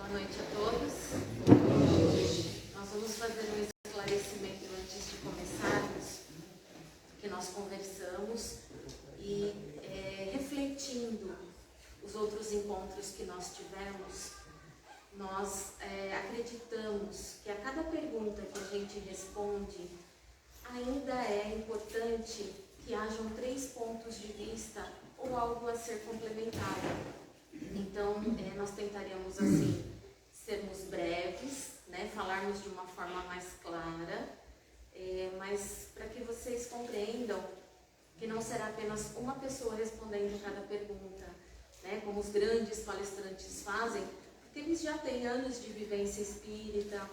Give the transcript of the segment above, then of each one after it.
Boa noite a todos. Nós vamos fazer um esclarecimento antes de começarmos, que nós conversamos e refletindo os outros encontros que nós tivemos, nós acreditamos que a cada pergunta que a gente responde, ainda é importante que hajam 3 pontos de vista ou algo a ser complementado. Então, nós tentaremos assim, sermos breves, né, falarmos de uma forma mais clara, mas para que vocês compreendam que não será apenas uma pessoa respondendo cada pergunta, né, como os grandes palestrantes fazem, porque eles já têm anos de vivência espírita,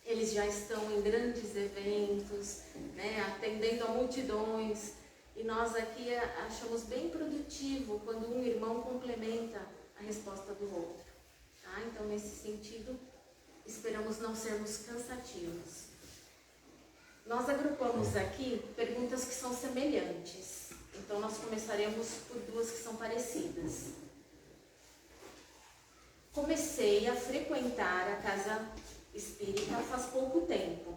eles já estão em grandes eventos, né, atendendo a multidões, e nós aqui achamos bem produtivo quando um irmão complementa a resposta do outro. Tá? Então, nesse sentido, esperamos não sermos cansativos. Nós agrupamos aqui perguntas que são semelhantes. Então, nós começaremos por 2 que são parecidas. Comecei a frequentar a casa espírita faz pouco tempo.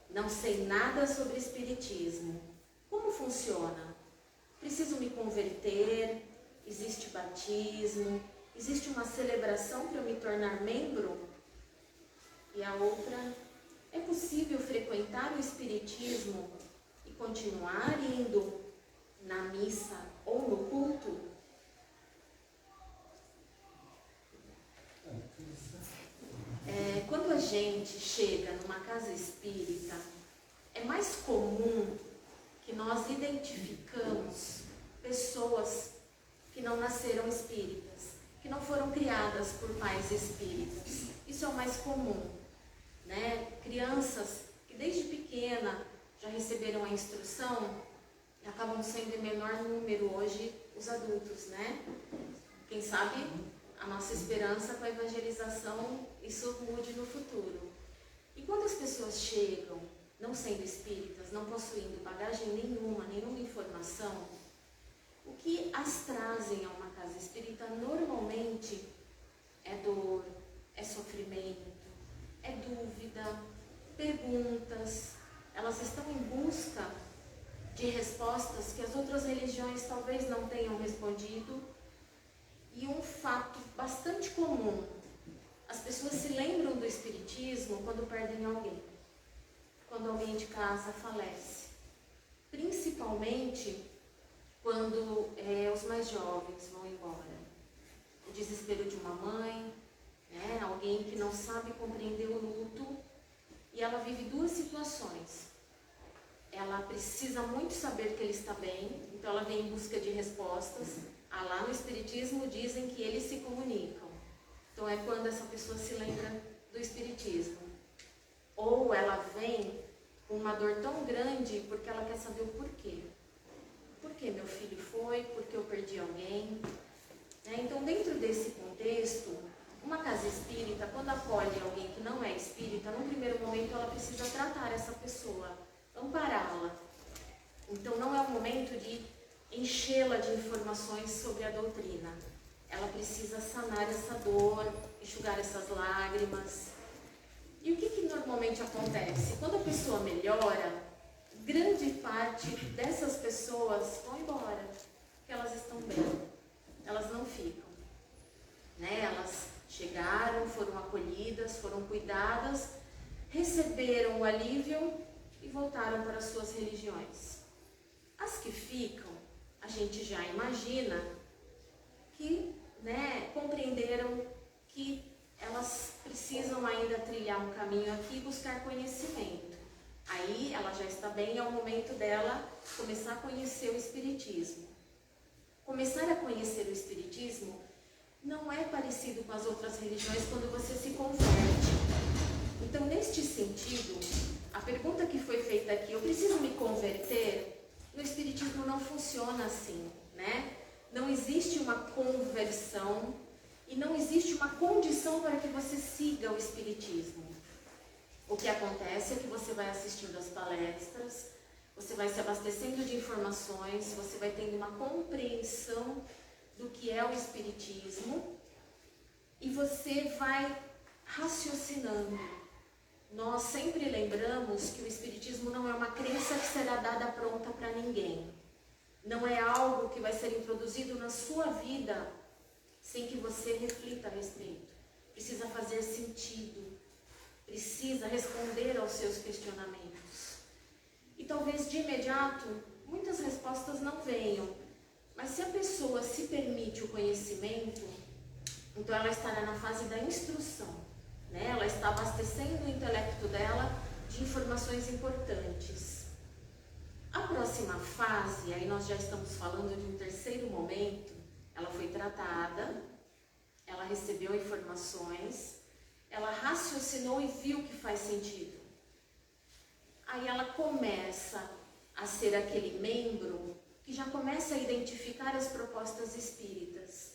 Não sei nada sobre espiritismo. Como funciona? Preciso me converter? Existe batismo? Existe uma celebração para eu me tornar membro? E a outra, é possível frequentar o espiritismo e continuar indo na missa ou no culto? Quando a gente chega numa casa espírita, é mais comum que nós identificamos pessoas que não nasceram espíritas, que não foram criadas por pais espíritas. Isso é o mais comum, né? Crianças que desde pequena já receberam a instrução, acabam sendo em menor número hoje os adultos, né? Quem sabe a nossa esperança com a evangelização, isso mude no futuro. E quando as pessoas chegam, não sendo espíritas, não possuindo bagagem nenhuma informação, o que as trazem a uma casa espírita normalmente é dor, é sofrimento, é dúvida, perguntas. Elas estão em busca de respostas que as outras religiões talvez não tenham respondido. E um fato bastante comum, as pessoas se lembram do espiritismo quando perdem alguém, quando alguém de casa falece, principalmente quando os mais jovens vão embora. O desespero de uma mãe, né, alguém que não sabe compreender o luto, e ela vive 2 situações. Ela precisa muito saber que ele está bem, então ela vem em busca de respostas. Lá no espiritismo dizem que eles se comunicam. Então é quando essa pessoa se lembra do espiritismo. Ou ela vem com uma dor tão grande porque ela quer saber o porquê. Por que meu filho foi? Por que eu perdi alguém? Então, dentro desse contexto, uma casa espírita, quando acolhe alguém que não é espírita, num primeiro momento ela precisa tratar essa pessoa, ampará-la. Então, não é o momento de enchê-la de informações sobre a doutrina. Ela precisa sanar essa dor, enxugar essas lágrimas. E o que normalmente acontece? Quando a pessoa melhora, grande parte dessas pessoas vão embora, porque elas estão bem, elas não ficam, né? Elas chegaram, foram acolhidas, foram cuidadas, receberam o alívio e voltaram para as suas religiões. As que ficam, a gente já imagina que, né, compreenderam que elas precisam ainda trilhar um caminho aqui e buscar conhecimento. Aí ela já está bem, é o momento dela começar a conhecer o espiritismo. Começar a conhecer o espiritismo não é parecido com as outras religiões quando você se converte. Então, neste sentido, a pergunta que foi feita aqui, eu preciso me converter? No espiritismo não funciona assim, né? Não existe uma conversão e não existe uma condição para que você siga o espiritismo. O que acontece é que você vai assistindo às palestras, você vai se abastecendo de informações, você vai tendo uma compreensão do que é o espiritismo e você vai raciocinando. Nós sempre lembramos que o Espiritismo não é uma crença que será dada pronta para ninguém. Não é algo que vai ser introduzido na sua vida sem que você reflita a respeito. Precisa fazer sentido, precisa responder aos seus questionamentos. E talvez de imediato muitas respostas não venham, mas se a pessoa se permite o conhecimento, então ela estará na fase da instrução, né? Ela está abastecendo o intelecto dela de informações importantes. A próxima fase, aí nós já estamos falando de um terceiro momento, ela foi tratada, ela recebeu informações, ela raciocinou e viu que faz sentido. Aí ela começa a ser aquele membro que já começa a identificar as propostas espíritas,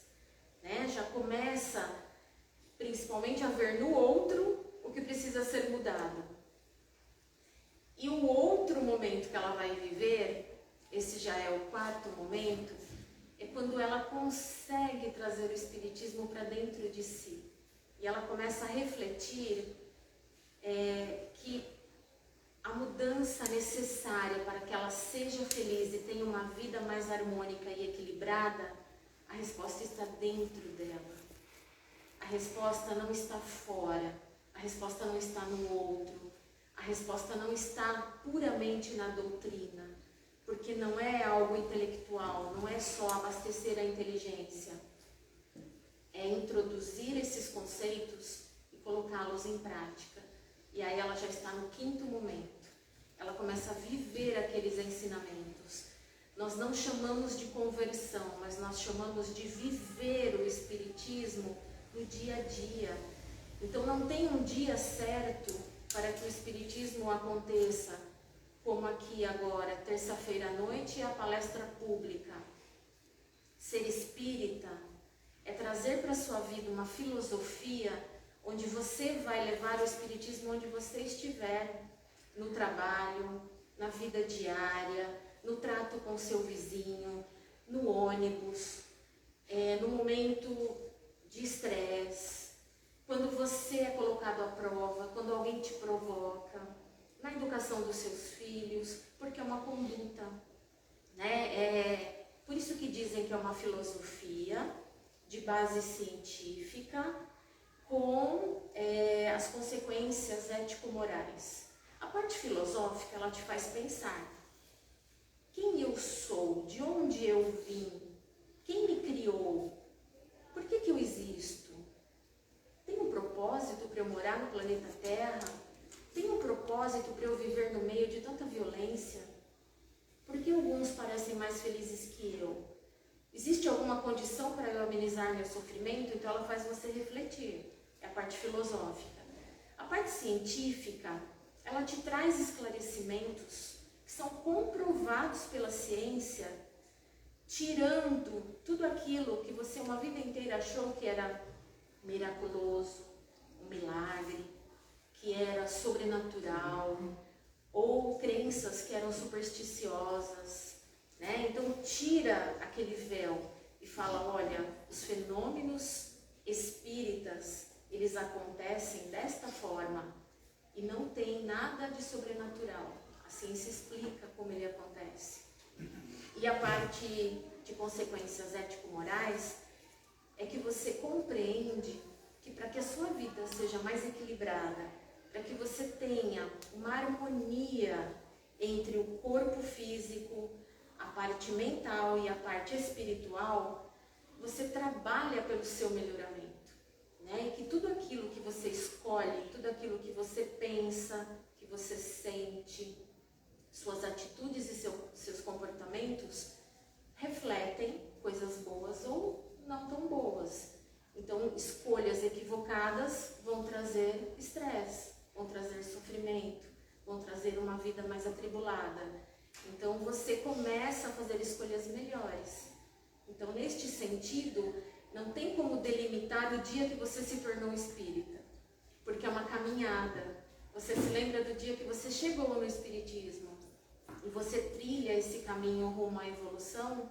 né? Já começa principalmente a ver no outro o que precisa ser mudado. E o outro momento que ela vai viver, esse já é o quarto momento, é quando ela consegue trazer o Espiritismo para dentro de si. E ela começa a refletir que a mudança necessária para que ela seja feliz e tenha uma vida mais harmônica e equilibrada, a resposta está dentro dela. A resposta não está fora, a resposta não está no outro, a resposta não está puramente na doutrina, porque não é algo intelectual, não é só abastecer a inteligência, é introduzir esses conceitos e colocá-los em prática. E aí ela já está no quinto momento, ela começa a viver aqueles ensinamentos. Nós não chamamos de conversão, mas nós chamamos de viver o Espiritismo no dia a dia. Então não tem um dia certo para que o Espiritismo aconteça, como aqui agora, terça-feira à noite, é a palestra pública. Ser espírita é trazer para a sua vida uma filosofia onde você vai levar o Espiritismo onde você estiver, no trabalho, na vida diária, no trato com seu vizinho, no ônibus, no momento de estresse, quando você é colocado à prova, quando alguém te provoca, na educação dos seus filhos, porque é uma conduta, né? Por isso que dizem que é uma filosofia de base científica com as consequências ético-morais. A parte filosófica, ela te faz pensar: quem eu sou? De onde eu vim? Quem me criou? Por que eu existo? Tem um propósito para eu morar no planeta Terra? Tem um propósito para eu viver no meio de tanta violência? Por que alguns parecem mais felizes que eu? Existe alguma condição para eu amenizar meu sofrimento? Então ela faz você refletir. É a parte filosófica. A parte científica, ela te traz esclarecimentos que são comprovados pela ciência, tirando tudo aquilo que você uma vida inteira achou que era miraculoso, um milagre, que era sobrenatural, ou crenças que eram supersticiosas, né? Então tira aquele véu e fala: olha, os fenômenos espíritas, eles acontecem desta forma e não tem nada de sobrenatural. A ciência explica como ele acontece. E a parte de consequências ético-morais é que você compreende que para que a sua vida seja mais equilibrada, para que você tenha uma harmonia entre o corpo físico, a parte mental e a parte espiritual, você trabalha pelo seu melhoramento, né? E que tudo aquilo que você escolhe, tudo aquilo que você pensa, que você sente, suas atitudes e seus comportamentos refletem coisas boas ou não tão boas. Então, escolhas equivocadas vão trazer estresse, vão trazer sofrimento, vão trazer uma vida mais atribulada. Então, você começa a fazer escolhas melhores. Então, neste sentido, não tem como delimitar o dia que você se tornou espírita, porque é uma caminhada. Você se lembra do dia que você chegou no espiritismo e você trilha esse caminho rumo à evolução,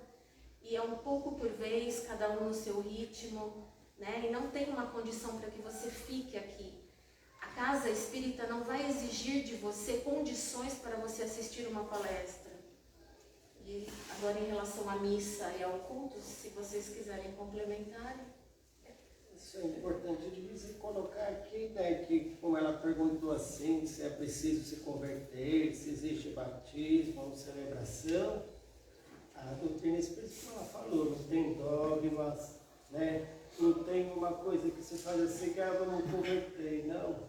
e é um pouco por vez, cada um no seu ritmo, né? E não tem uma condição para que você fique aqui. A casa espírita não vai exigir de você condições para você assistir uma palestra. E agora, em relação à missa e ao culto, se vocês quiserem complementar. Isso é importante de você colocar aqui, né, que como ela perguntou assim, se é preciso se converter, se existe batismo ou celebração, a doutrina espírita ela falou, não tem dogmas, né? Não tem uma coisa que se faz assim, vamos converter, não.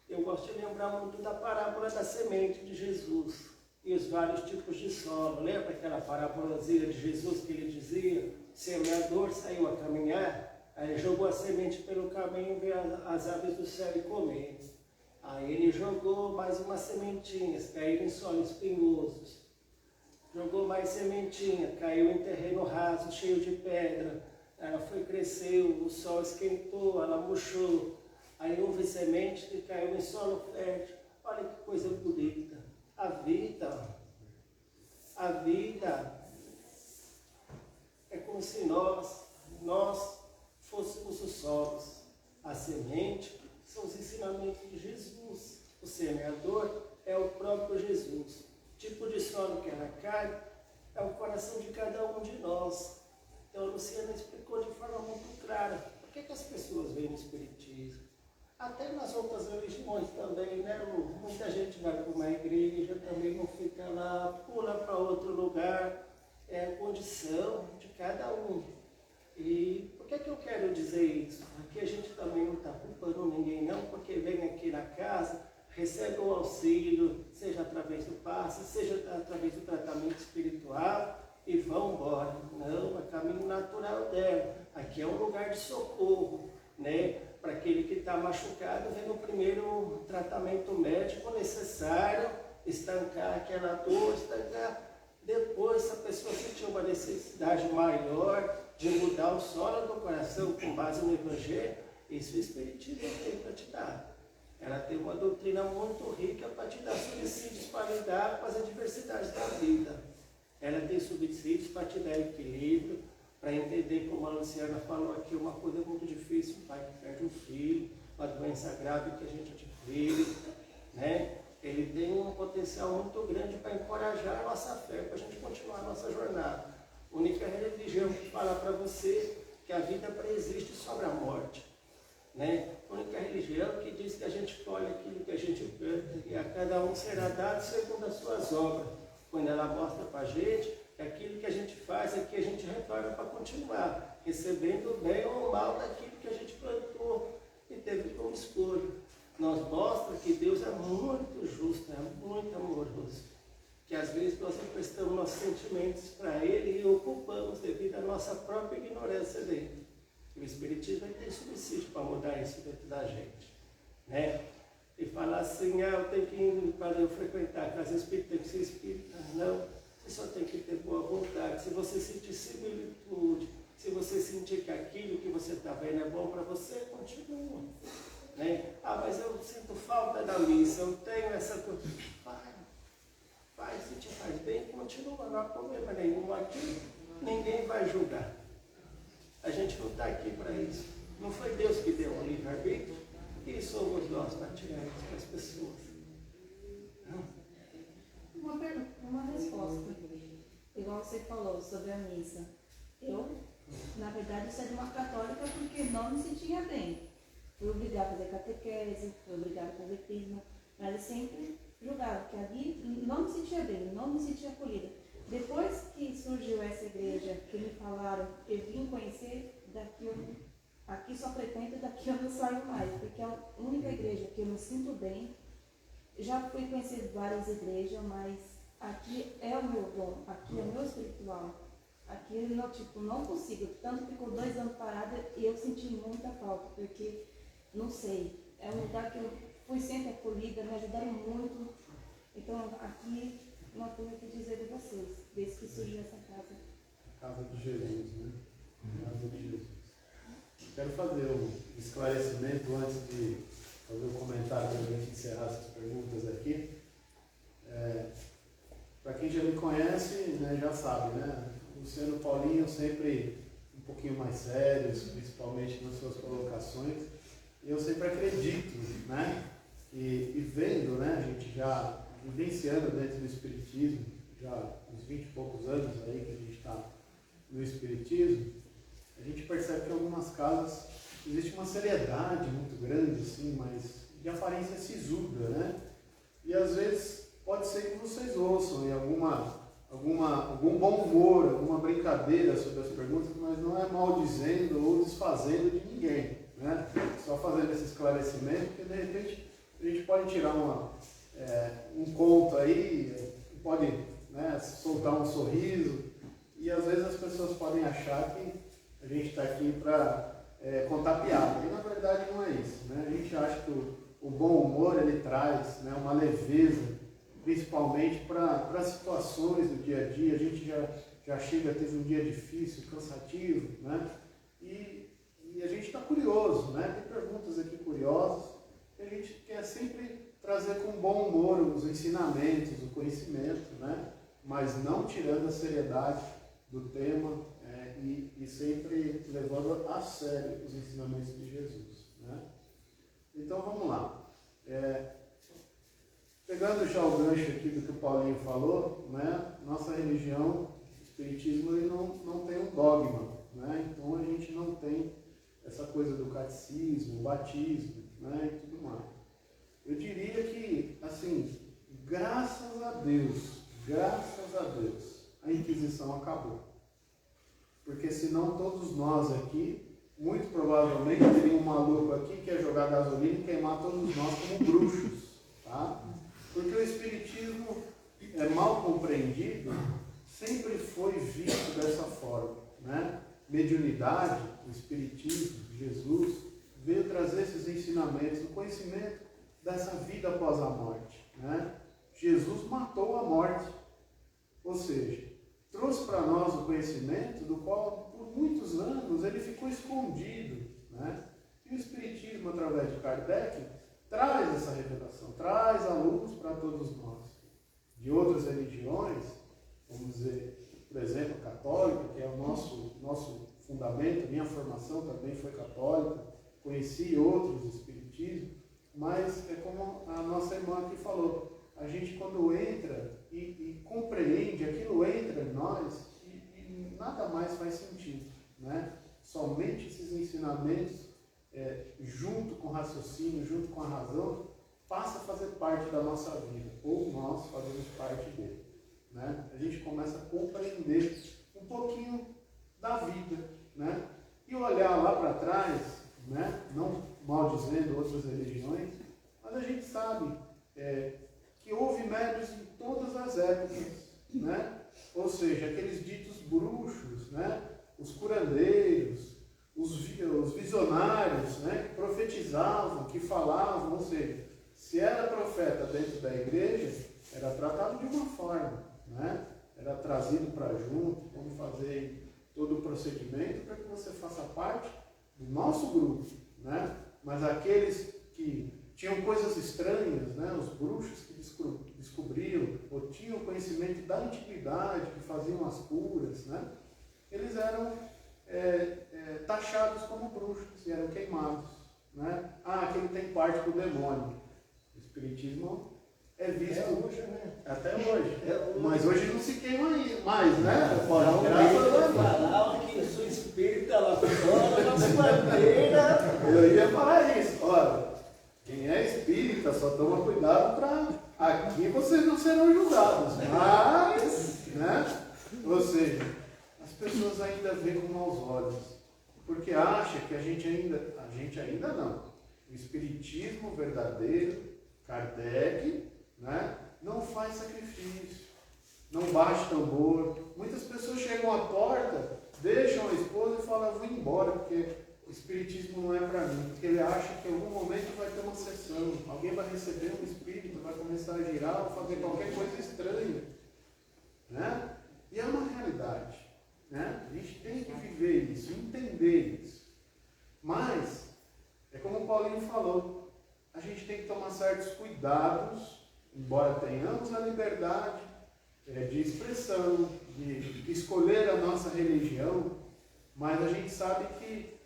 Eu gosto de lembrar muito da parábola da semente de Jesus e os vários tipos de solo. Lembra aquela parábolazinha de Jesus que ele dizia, o semeador saiu a caminhar, aí ele jogou a semente pelo caminho, veio as aves do céu e comer. Aí ele jogou mais umas sementinhas, caíram em solo espinhosos. Jogou mais sementinha, caiu em terreno raso, cheio de pedra. Ela foi, cresceu, o sol esquentou, ela murchou. Aí houve semente que caiu em solo fértil. Olha que coisa bonita. A vida é como se nós fôssemos os solos. A semente são os ensinamentos de Jesus. O semeador é o próprio Jesus. O tipo de solo que ela cai é o coração de cada um de nós. Então a Luciana explicou de forma muito clara por que as pessoas veem no Espiritismo. Até nas outras religiões também, né? Muita gente vai para uma igreja, também não fica lá, pula para outro lugar. É a condição de cada um. E por que eu quero dizer isso? Aqui a gente também não está culpando ninguém não, porque vem aqui na casa, recebe o auxílio, seja através do passe, seja através do tratamento espiritual, e vão embora. Não, é caminho natural dela. Aqui é um lugar de socorro, né? Para aquele que está machucado, vem no primeiro tratamento médico necessário, estancar aquela dor, estancar. Depois, se a pessoa sentir uma necessidade maior de mudar o solo do coração com base no Evangelho, isso o Espiritismo tem para te dar. Ela tem uma doutrina muito rica para te dar subsídios para lidar com as adversidades da vida. Ela tem subsídios para te dar equilíbrio, para entender, como a Luciana falou aqui, uma coisa muito difícil, um pai que perde um filho, uma doença grave que a gente adquire, né? Ele tem um potencial muito grande para encorajar a nossa fé, para a gente continuar a nossa jornada. A única religião que fala para você que a vida preexiste sobre a morte, né? A única religião que diz que a gente colhe aquilo que a gente planta e a cada um será dado segundo as suas obras. Quando ela mostra para a gente que aquilo que a gente faz é que a gente retorna para continuar, recebendo o bem ou o mal daquilo que a gente plantou e teve como escolha. Nos mostra que Deus é muito justo, é muito amoroso. Que às vezes nós emprestamos nossos sentimentos para Ele e ocupamos devido à nossa própria ignorância dele. E o Espiritismo tem subsídio para mudar isso dentro da gente, né? E falar assim, eu tenho que ir para eu frequentar a casa espírita, tem que ser espírita. Não, você só tem que ter boa vontade. Se você sentir similitude, se você sentir que aquilo que você está vendo é bom para você, continua. Né? Mas eu sinto falta da missa, eu tenho essa coisa. Vai, se te faz bem, continua, não há problema nenhum aqui, ninguém vai julgar. A gente não está aqui para isso. Não foi Deus que deu o livre-arbítrio, e somos nós para tirar isso para as pessoas. Uma resposta, igual você falou sobre a missa. Eu, na verdade, saí de uma católica porque não me sentia bem. Fui obrigada a fazer catequese, fui obrigada a fazer crisma, mas eu sempre julgava que ali não me sentia bem, não me sentia acolhida. Depois que surgiu essa igreja, que me falaram, eu vim conhecer, aqui só frequento, daqui eu não saio mais, porque é a única igreja que eu me sinto bem. Já fui conhecer várias igrejas, mas aqui é o meu dom, aqui é o meu espiritual. Aqui eu não consigo, tanto ficou 2 anos parada e eu senti muita falta, porque, não sei, é um lugar que eu fui sempre acolhida, me ajudaram muito. Então, aqui, uma coisa que dizer de vocês, desde que surgiu essa casa. Casa de Jesus, né? Casa de Jesus. Quero fazer um esclarecimento antes de fazer um comentário para a gente encerrar essas perguntas aqui. Para quem já me conhece, né, já sabe, né? O Luciano Paulinho sempre pouquinho mais sérios, principalmente nas suas colocações. E eu sempre acredito, né? E vendo, né? A gente já vivenciando dentro do Espiritismo, já uns 20 e poucos anos aí que a gente está no Espiritismo, a gente percebe que em algumas casas existe uma seriedade muito grande, assim, mas de aparência sisuda, né? E às vezes pode ser que vocês ouçam em algum bom humor, alguma brincadeira sobre as perguntas, mas não é maldizendo ou desfazendo de ninguém, né? Só fazendo esse esclarecimento, porque de repente a gente pode tirar um conto aí, pode, né, soltar um sorriso, e às vezes as pessoas podem achar que a gente está aqui para contar piada, e na verdade não é isso, né? A gente acha que o bom humor ele traz, né, uma leveza, principalmente para situações do dia a dia. A gente já teve um dia difícil, cansativo, né? E a gente está curioso, né? Tem perguntas aqui curiosas que a gente quer sempre trazer com bom humor os ensinamentos, o conhecimento, né? Mas não tirando a seriedade do tema e sempre levando a sério os ensinamentos de Jesus, né? Então vamos lá. Pegando já o gancho aqui do que o Paulinho falou, né? Nossa religião, o Espiritismo, ele não tem um dogma, né? Então a gente não tem essa coisa do catecismo, batismo, né? E tudo mais. Eu diria que, assim, graças a Deus, a Inquisição acabou. Porque senão todos nós aqui, muito provavelmente, teria um maluco aqui que ia jogar gasolina e queimar todos nós como bruxos, tá? Porque o Espiritismo mal compreendido, sempre foi visto dessa forma, né? Mediunidade, o Espiritismo, Jesus, veio trazer esses ensinamentos, o conhecimento dessa vida após a morte, né? Jesus matou a morte, ou seja, trouxe para nós o conhecimento do qual, por muitos anos, ele ficou escondido, né? E o Espiritismo, através de Kardec, traz essa revelação, traz a luz para todos nós. De outras religiões, vamos dizer, por exemplo, a católica, que é o nosso fundamento, minha formação também foi católica, conheci outros do Espiritismo, mas é como a nossa irmã aqui falou, a gente quando entra e compreende, aquilo entra em nós e nada mais faz sentido, né? Somente esses ensinamentos, junto com o raciocínio, junto com a razão, passa a fazer parte da nossa vida, ou nós fazemos parte dele, né? A gente começa a compreender um pouquinho da vida, né? E olhar lá para trás, né? Não maldizendo outras religiões, mas a gente sabe que houve médiuns em todas as épocas, né? Ou seja, aqueles ditos bruxos, né? Os curandeiros, os visionários, né? Que profetizavam, que falavam, ou seja, se era profeta dentro da igreja, era tratado de uma forma, né? Era trazido para junto, vamos fazer todo o procedimento para que você faça parte do nosso grupo, né? Mas aqueles que tinham coisas estranhas, né? Os bruxos que descobriam ou tinham conhecimento da antiguidade, que faziam as curas, né? Eles eram taxados como bruxos e eram queimados, né? Aquele tem parte do demônio. O Espiritismo é visto hoje, né? Até hoje. Mas hoje não se queima mais, né? Pode falar que eu sou espírita lá fora, nas bandeiras. Eu ia falar isso. Olha, quem é espírita só toma cuidado para aqui vocês não serão julgados. Mas, né? Ou seja, as pessoas ainda veem com maus olhos. Porque acham que a gente ainda não. O Espiritismo verdadeiro, Kardec, né, não faz sacrifício, não bate tambor. Muitas pessoas chegam à porta, deixam a esposa e falam, eu vou embora, porque o Espiritismo não é para mim. Porque ele acha que em algum momento vai ter uma sessão, alguém vai receber um espírito, vai começar a girar ou fazer qualquer coisa estranha, né? E é uma realidade, né? A gente tem que viver isso, entender isso. Mas, é como o Paulinho falou, a gente tem que tomar certos cuidados, embora tenhamos a liberdade de expressão, de escolher a nossa religião, Mas a gente sabe que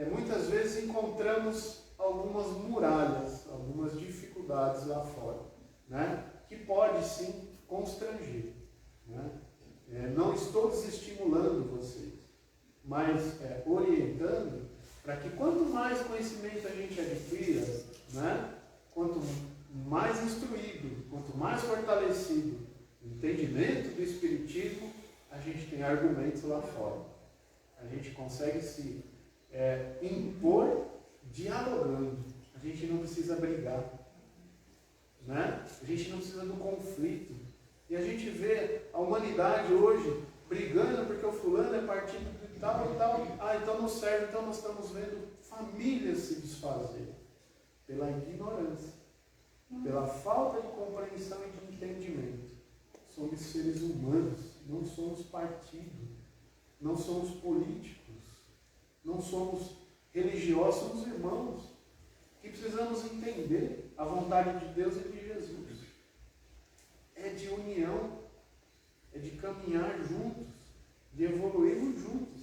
muitas vezes encontramos algumas muralhas, algumas dificuldades lá fora, né? Que pode sim constranger, né? Não estou desestimulando vocês, mas orientando para que quanto mais conhecimento a gente adquira, né? Quanto mais instruído, quanto mais fortalecido o entendimento do Espiritismo, a gente tem argumentos lá fora. A gente consegue se impor dialogando. A gente não precisa brigar, né? A gente não precisa do conflito. E a gente vê a humanidade hoje brigando porque o fulano é partido de tal e tal. Ah, então não serve. Então nós estamos vendo famílias se desfazer pela ignorância, pela falta de compreensão e de entendimento. Somos seres humanos, não somos partido, não somos políticos, não somos religiosos, somos irmãos, que precisamos entender a vontade de Deus e de Jesus. É de união, é de caminhar juntos, de evoluirmos juntos.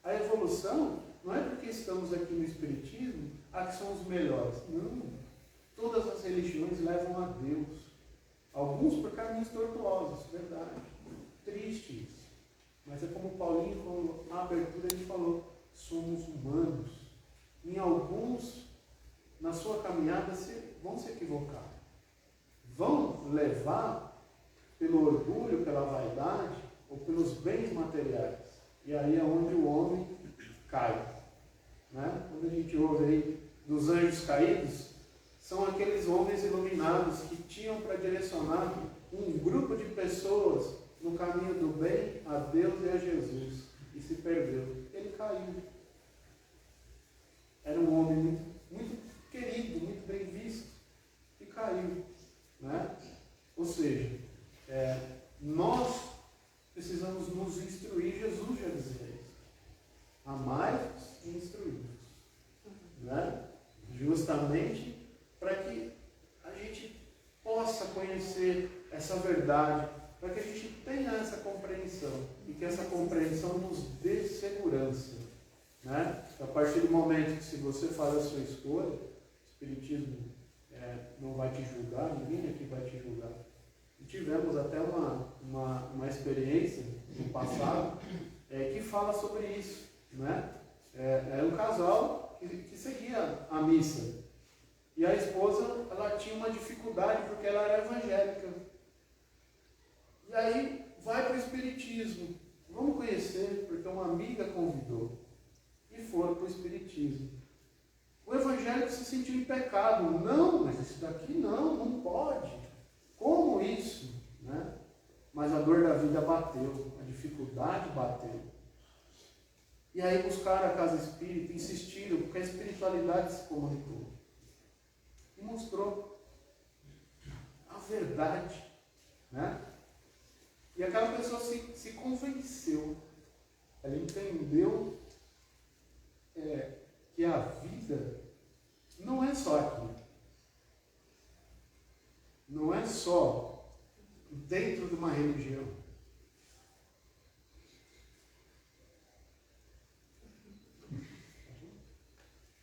A evolução não é porque estamos aqui no Espiritismo, que somos melhores. Não. Todas as religiões levam a Deus. Alguns por caminhos tortuosos, verdade. Triste isso. Mas é como Paulinho, quando na abertura ele falou, somos humanos. Em alguns, na sua caminhada, vão se equivocar. Vão levar pelo orgulho, pela vaidade, ou pelos bens materiais. E aí é onde o homem cai. Né? Quando a gente ouve aí dos anjos caídos, são aqueles homens iluminados que tinham para direcionar um grupo de pessoas no caminho do bem a Deus e a Jesus. E se perdeu. Ele caiu. Era um homem muito, muito querido, muito bem visto. E caiu. Né? Ou seja, nós precisamos nos instruir. Jesus já dizia isso. Amai-vos e instruí-vos. Né? Justamente para que a gente possa conhecer essa verdade, para que a gente tenha essa compreensão e que essa compreensão nos dê segurança. Né? A partir do momento que, se você faz a sua escolha, o Espiritismo não vai te julgar, ninguém aqui vai te julgar. E tivemos até uma experiência no passado que fala sobre isso. Né? Era um casal que seguia a missa. E a esposa, ela tinha uma dificuldade porque ela era evangélica. E aí vai para o Espiritismo. Vamos conhecer, porque uma amiga convidou. E foram para o Espiritismo. O evangélico se sentiu em pecado. Não, mas isso daqui não pode. Como isso? Né? Mas a dor da vida bateu, a dificuldade bateu. E aí buscaram a casa espírita, insistiram, porque a espiritualidade se comunicou. E mostrou a verdade. Né? E aquela pessoa se convenceu. Ela entendeu que a vida não é só aqui. Não é só dentro de uma religião.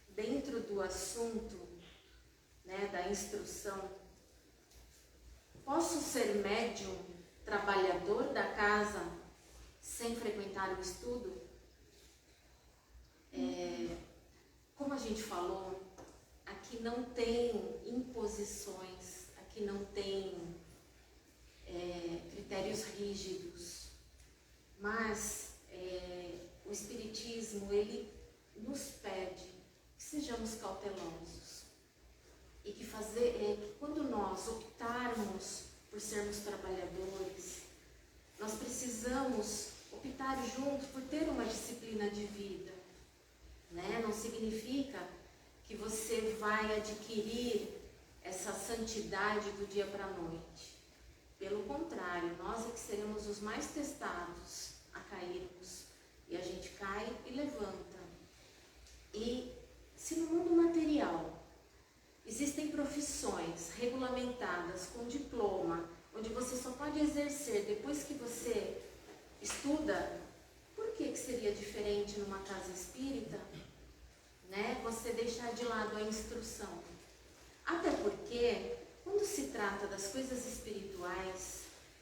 Dentro do assunto, né, da instrução, posso ser médium, trabalhador da casa, sem frequentar o estudo? Como a gente falou, aqui não tem imposições, aqui não tem critérios rígidos, mas o Espiritismo, ele nos pede que sejamos cautelosos e que quando nós optarmos por sermos trabalhadores, nós precisamos optar juntos por ter uma disciplina de vida. Né? Não significa que você vai adquirir essa santidade do dia para a noite. Pelo contrário, nós é que seremos os mais testados a cairmos. E a gente cai e levanta. E se no mundo material existem profissões regulamentadas com diploma, onde você só pode exercer depois que você estuda, por que seria diferente numa casa espírita, né? Você deixar de lado a instrução. Até porque, quando se trata das coisas espirituais,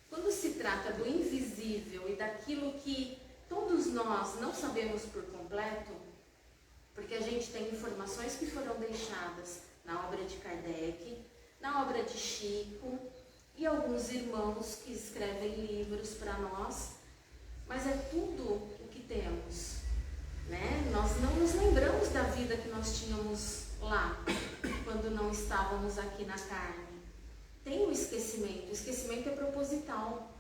quando se trata do invisível e daquilo que todos nós não sabemos por completo, porque a gente tem informações que foram deixadas na obra de Kardec, na obra de Chico e alguns irmãos que escrevem livros para nós, mas é tudo o que temos, né? Nós não nos lembramos da vida que nós tínhamos lá, quando não estávamos aqui na carne. Tem o esquecimento é proposital.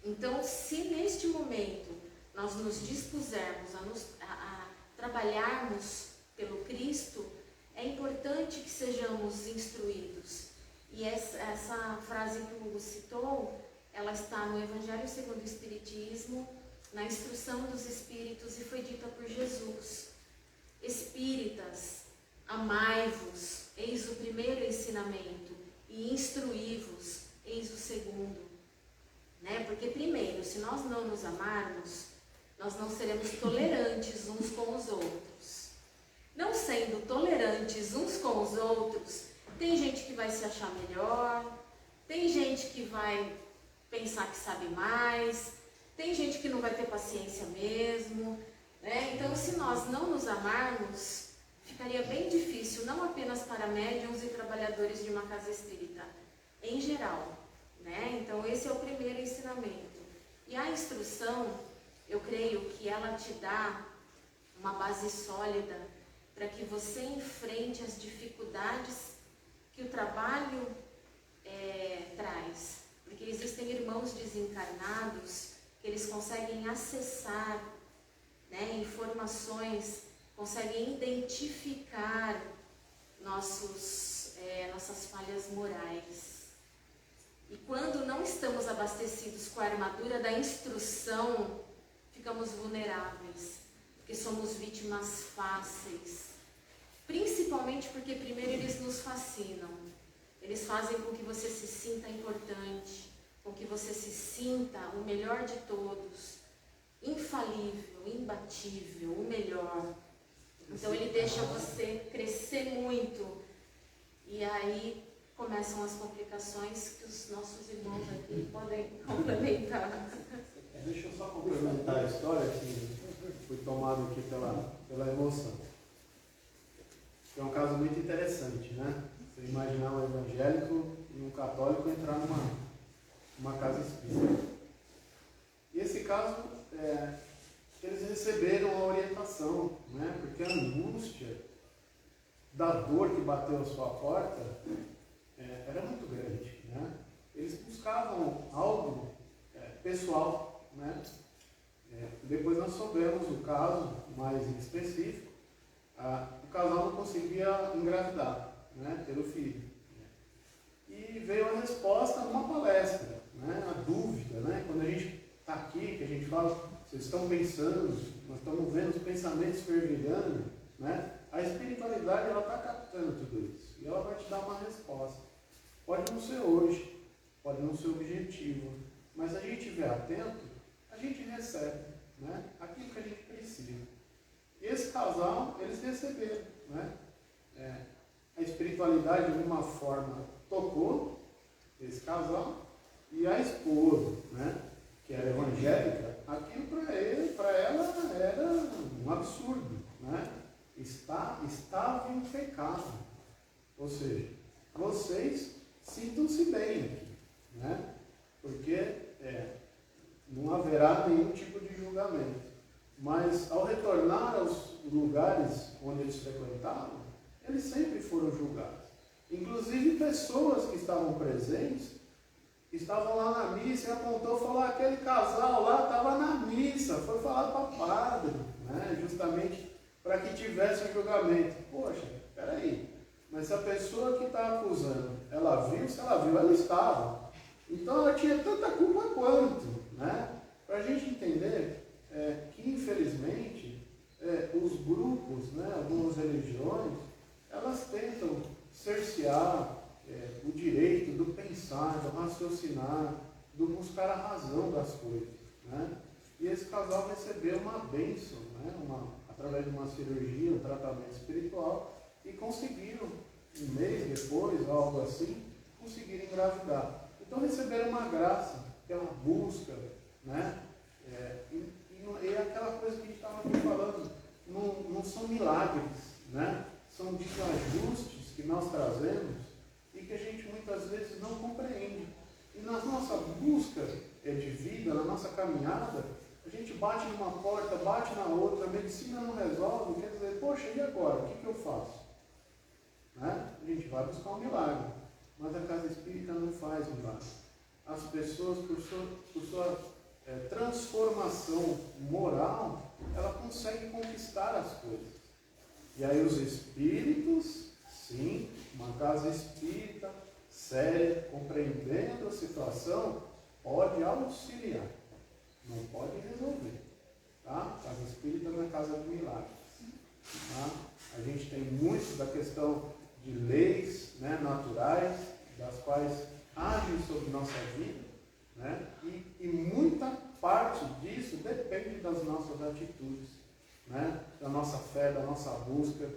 Então, se neste momento nós nos dispusermos a trabalharmos pelo Cristo, é importante que sejamos instruídos. E essa frase que o Hugo citou, ela está no Evangelho segundo o Espiritismo, na instrução dos Espíritos, e foi dita por Jesus. Espíritas, amai-vos, eis o primeiro ensinamento, e instruí-vos, eis o segundo. Né? Porque primeiro, se nós não nos amarmos, nós não seremos tolerantes uns com os outros. Não sendo tolerantes uns com os outros, tem gente que vai se achar melhor, tem gente que vai pensar que sabe mais, tem gente que não vai ter paciência mesmo, né? Então, se nós não nos amarmos, ficaria bem difícil, não apenas para médiuns e trabalhadores de uma casa espírita, em geral, né? Então, esse é o primeiro ensinamento. E a instrução, eu creio que ela te dá uma base sólida para que você enfrente as dificuldades que o trabalho traz. Porque existem irmãos desencarnados que eles conseguem acessar, né, informações, conseguem identificar nossas falhas morais. E quando não estamos abastecidos com a armadura da instrução, ficamos vulneráveis, porque somos vítimas fáceis. Principalmente porque primeiro eles nos fascinam. Eles fazem com que você se sinta importante, com que você se sinta o melhor de todos, infalível, imbatível, o melhor. Então ele deixa você crescer muito. E aí começam as complicações que os nossos irmãos aqui podem complementar. Deixa eu só complementar a história que fui tomado aqui pela emoção. É um caso muito interessante, né? Você imaginar um evangélico e um católico entrar numa casa espírita. E esse caso, eles receberam a orientação, né? Porque a angústia da dor que bateu à sua porta era muito grande, né? Eles buscavam algo pessoal, né? Depois nós soubemos o caso mais em específico. O casal não conseguia engravidar, né, pelo filho. E veio a resposta numa palestra, né, a dúvida, né, quando a gente está aqui, que a gente fala, vocês estão pensando, nós estamos vendo os pensamentos fervilhando, né, a espiritualidade ela está captando tudo isso e ela vai te dar uma resposta. Pode não ser hoje, pode não ser objetivo, mas a gente estiver atento, a gente recebe, né, aquilo que a gente precisa. E esse casal, eles receberam, né? A espiritualidade de alguma forma tocou esse casal e a esposa, né, que era evangélica, aquilo para ela era um absurdo, né? Estava em pecado. Ou seja, vocês sintam-se bem aqui, né? Porque não haverá nenhum tipo de julgamento. Mas ao retornar aos lugares onde eles frequentavam, eles sempre foram julgados. Inclusive pessoas que estavam presentes, estavam lá na missa e apontou e falou, aquele casal lá estava na missa, foi falar para o padre, né? Justamente para que tivesse um julgamento. Poxa, peraí, mas se a pessoa que está acusando, ela viu, se ela viu, ela estava. Então ela tinha tanta culpa quanto, né? Para a gente entender que infelizmente os grupos, né, algumas religiões, elas tentam cercear o direito do pensar, do raciocinar, do buscar a razão das coisas, né? E esse casal casal recebeu uma bênção, né? Através de uma cirurgia, um tratamento espiritual, e conseguiram, um mês depois, algo assim, conseguiram engravidar. Então receberam uma graça, aquela busca, né? E é aquela coisa que a gente estava aqui falando, não são milagres, né? São desajustes que nós trazemos e que a gente muitas vezes não compreende. E na nossa busca de vida, na nossa caminhada, a gente bate numa porta, bate na outra, a medicina não resolve, quer dizer, poxa, e agora? O que eu faço? Né? A gente vai buscar um milagre, mas a casa espírita não faz milagre. As pessoas, por sua transformação moral, ela consegue conquistar as coisas. E aí os espíritos, sim, uma casa espírita séria, compreendendo a situação, pode auxiliar, não pode resolver. Tá? Casa espírita não é casa de milagres. Tá? A gente tem muito da questão de leis, né, naturais, das quais agem sobre nossa vida, né? E muita parte disso depende das nossas atitudes, né? Da nossa fé, da nossa busca,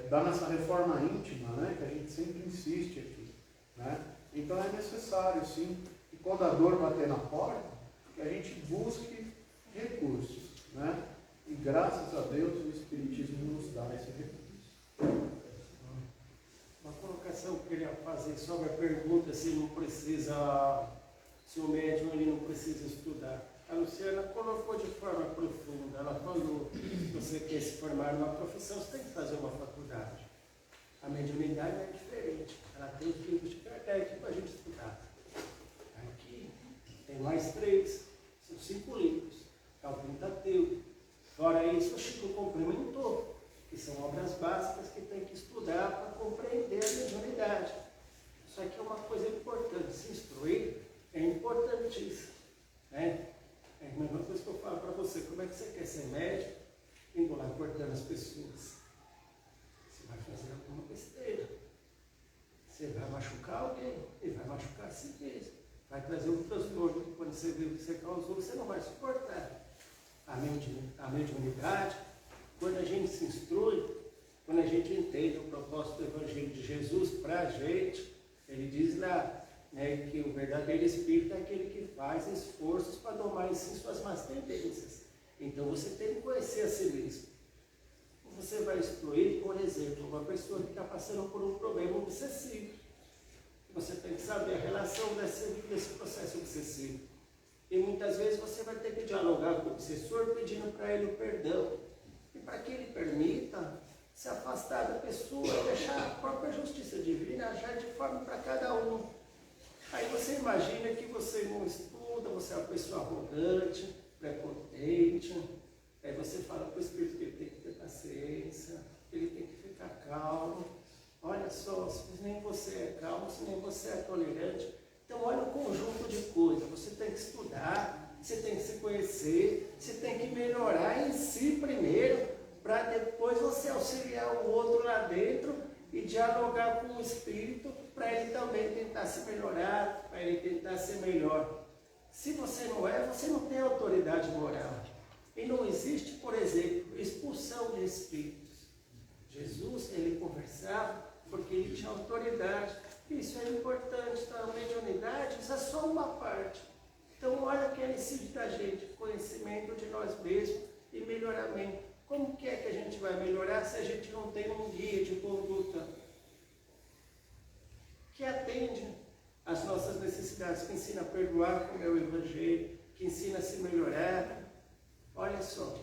da nossa reforma íntima, né? Que a gente sempre insiste aqui, né? Então é necessário, sim, que quando a dor bater na porta, que a gente busque recursos, né? E graças a Deus o Espiritismo nos dá esse recurso. Uma colocação que eu queria fazer sobre a pergunta se não precisa, se o médium ele não precisa estudar. A Luciana colocou de forma profunda. Ela falou, se você quer se formar numa profissão, você tem que fazer uma faculdade. A mediunidade é diferente. Ela tem os livros de Kardec para a gente estudar. Aqui tem mais 3, são 5 livros. É o Pentateuco. Fora isso, o Chico complementou, que são obras básicas que tem que estudar para compreender a mediunidade. Isso aqui é uma coisa importante. Se instruir é importantíssimo, né? É a mesma coisa que eu falo para você. Como é que você quer ser médico indo lá cortando as pessoas? Você vai fazer alguma besteira. Você vai machucar alguém e vai machucar a si mesmo. Vai trazer um transtorno. Quando você vê o que você causou, você não vai suportar. A mediunidade, quando a gente se instrui, quando a gente entende o propósito do Evangelho de Jesus para a gente, ele diz lá, né, que o verdadeiro espírito é aquele que faz esforços para domar em si suas más tendências. Então você tem que conhecer a si mesmo. Você vai instruir, por exemplo, uma pessoa que está passando por um problema obsessivo. Você tem que saber a relação desse processo obsessivo. E muitas vezes você vai ter que dialogar com o obsessor pedindo para ele o perdão. E para que ele permita se afastar da pessoa, deixar a própria justiça divina agir de forma para cada um. Aí você imagina que você não estuda, você é uma pessoa arrogante, prepotente. Aí você fala para o Espírito que ele tem que ter paciência, que ele tem que ficar calmo. Olha só, se nem você é calmo, se nem você é tolerante. Então olha o conjunto de coisas. Você tem que estudar, você tem que se conhecer, você tem que melhorar em si primeiro, para depois você auxiliar o outro lá dentro e dialogar com o Espírito para ele também tentar se melhorar, para ele tentar ser melhor. Se você não é, você não tem autoridade moral. E não existe, por exemplo, expulsão de espíritos. Jesus, ele conversava porque ele tinha autoridade. Isso é importante. Então, a mediunidade, isso é só uma parte. Então, olha que é necessário da gente, conhecimento de nós mesmos e melhoramento. Como que é que a gente vai melhorar se a gente não tem um guia de conduta que atende às nossas necessidades, que ensina a perdoar como é o Evangelho, que ensina a se melhorar? Olha só.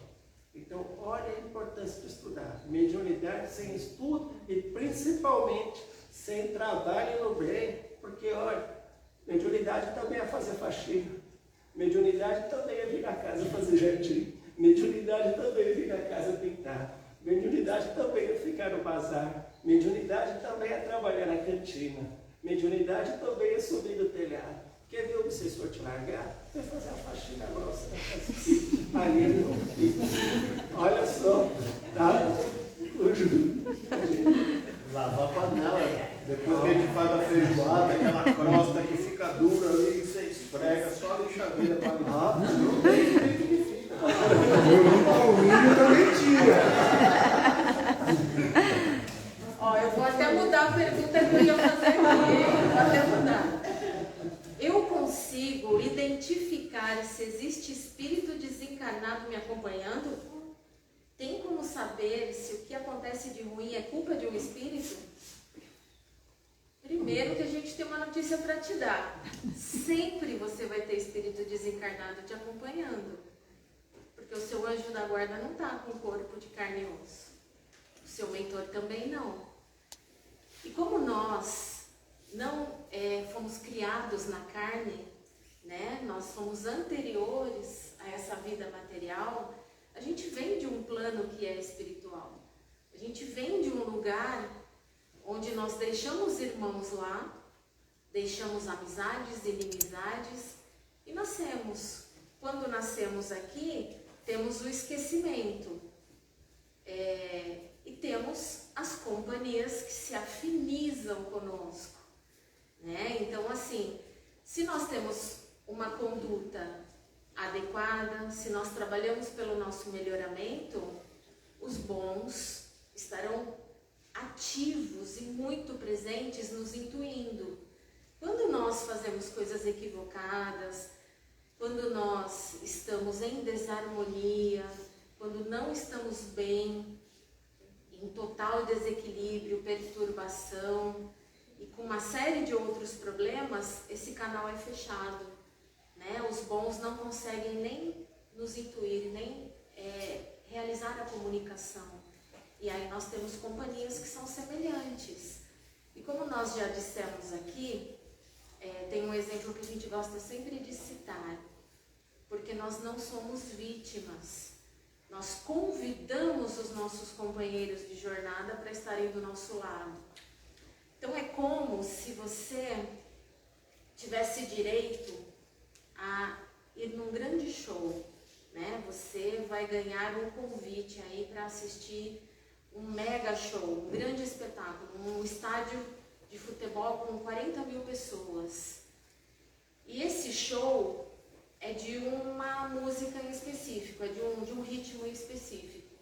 Então, olha a importância de estudar. Mediunidade sem estudo e principalmente sem trabalho no bem. Porque, olha, mediunidade também é fazer faxina. Mediunidade também é vir na casa fazer jardim. Mediunidade também é vir na casa pintar. Mediunidade também é ficar no bazar. Mediunidade também é trabalhar na cantina. Mediunidade também é subir do telhado. Quer ver o obsessor te largar? Vai fazer a faxina nossa na casa espírita. Ali ele não fica. Olha só, tá? Lavar a panela. Depois que a gente faz a feijoada, aquela crosta que fica dura ali, você esfrega, só a lixadeira para limpar. Não tem jeito que fica. existe espírito desencarnado me acompanhando? Tem como saber se o que acontece de ruim é culpa de um espírito? Primeiro que a gente tem uma notícia para te dar. Sempre você vai ter espírito desencarnado te acompanhando. Porque o seu anjo da guarda não está com corpo de carne e osso. O seu mentor também não. E como nós não fomos criados na carne, né? Nós somos anteriores a essa vida material, a gente vem de um plano que é espiritual. A gente vem de um lugar onde nós deixamos irmãos lá, deixamos amizades, inimizades e nascemos. Quando nascemos aqui, temos o esquecimento e temos as companhias que se afinizam conosco, né? Então, assim, se nós temos uma conduta adequada, se nós trabalhamos pelo nosso melhoramento, os bons estarão ativos e muito presentes nos intuindo. Quando nós fazemos coisas equivocadas, quando nós estamos em desarmonia, quando não estamos bem, em total desequilíbrio, perturbação e com uma série de outros problemas, esse canal é fechado, né? Os bons não conseguem nem nos intuir, nem realizar a comunicação. E aí nós temos companhias que são semelhantes. E como nós já dissemos aqui, tem um exemplo que a gente gosta sempre de citar, porque nós não somos vítimas. Nós convidamos os nossos companheiros de jornada para estarem do nosso lado. Então é como se você tivesse direito a ir num grande show, né? Você vai ganhar um convite aí para assistir um mega show, um grande espetáculo, um estádio de futebol com 40 mil pessoas. E esse show é de uma música em específico, é de um ritmo em específico.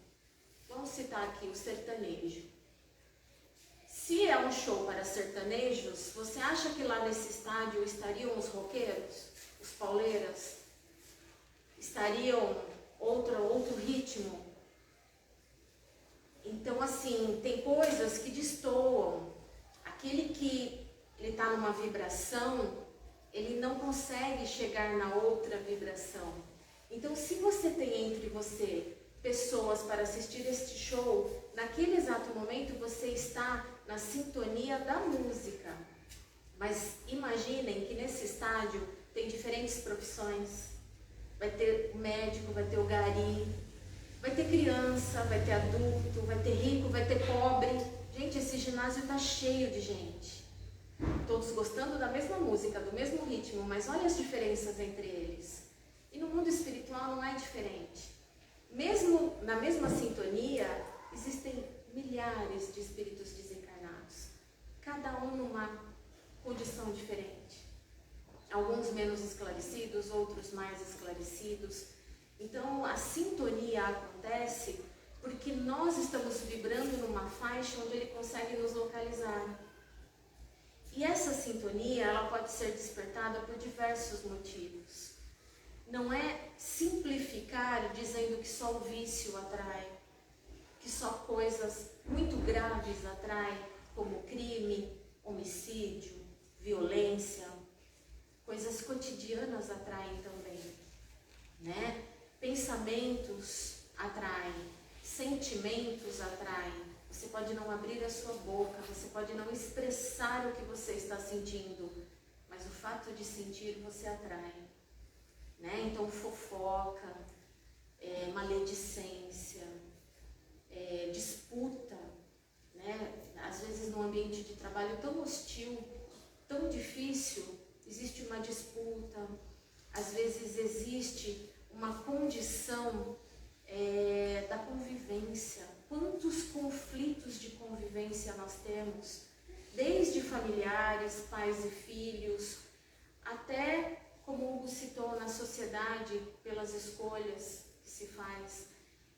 Vamos citar aqui o sertanejo. Se é um show para sertanejos, você acha que lá nesse estádio estariam os roqueiros, os pauleiras? Estariam outro ritmo? Então, assim, tem coisas que destoam. Aquele que está numa vibração, ele não consegue chegar na outra vibração. Então, se você tem entre você pessoas para assistir este show, naquele exato momento você está na sintonia da música. Mas imaginem que nesse estádio tem diferentes profissões. Vai ter o médico, vai ter o gari, vai ter criança, vai ter adulto, vai ter rico, vai ter pobre. Gente, esse ginásio está cheio de gente. Todos gostando da mesma música, do mesmo ritmo, mas olha as diferenças entre eles. E no mundo espiritual não é diferente. Mesmo na mesma sintonia, existem milhares de espíritos desencarnados, cada um numa condição diferente. Alguns menos esclarecidos, outros mais esclarecidos. Então, a sintonia acontece porque nós estamos vibrando numa faixa onde ele consegue nos localizar. E essa sintonia, ela pode ser despertada por diversos motivos. Não é simplificar dizendo que só o vício atrai, que só coisas muito graves atraem, como crime, homicídio, violência. Coisas cotidianas atraem também, né? Pensamentos atraem, sentimentos atraem. Você pode não abrir a sua boca, você pode não expressar o que você está sentindo, mas o fato de sentir você atrai, né? Então, fofoca, maledicência, disputa, né? Às vezes num ambiente de trabalho tão hostil, tão difícil, existe uma disputa, às vezes existe uma condição da convivência. Quantos conflitos de convivência nós temos, desde familiares, pais e filhos, até, como o Hugo citou, na sociedade, pelas escolhas que se faz.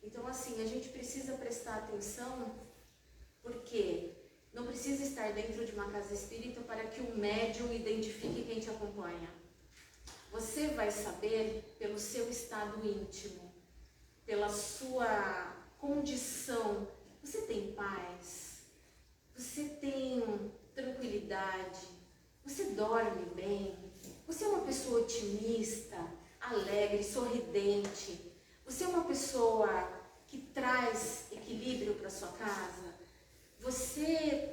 Então, assim, a gente precisa prestar atenção, porque não precisa estar dentro de uma casa espírita para que o médium identifique quem te acompanha. Você vai saber pelo seu estado íntimo, pela sua condição. Você tem paz? Você tem tranquilidade? Você dorme bem? Você é uma pessoa otimista, alegre, sorridente? Você é uma pessoa que traz equilíbrio para sua casa? Você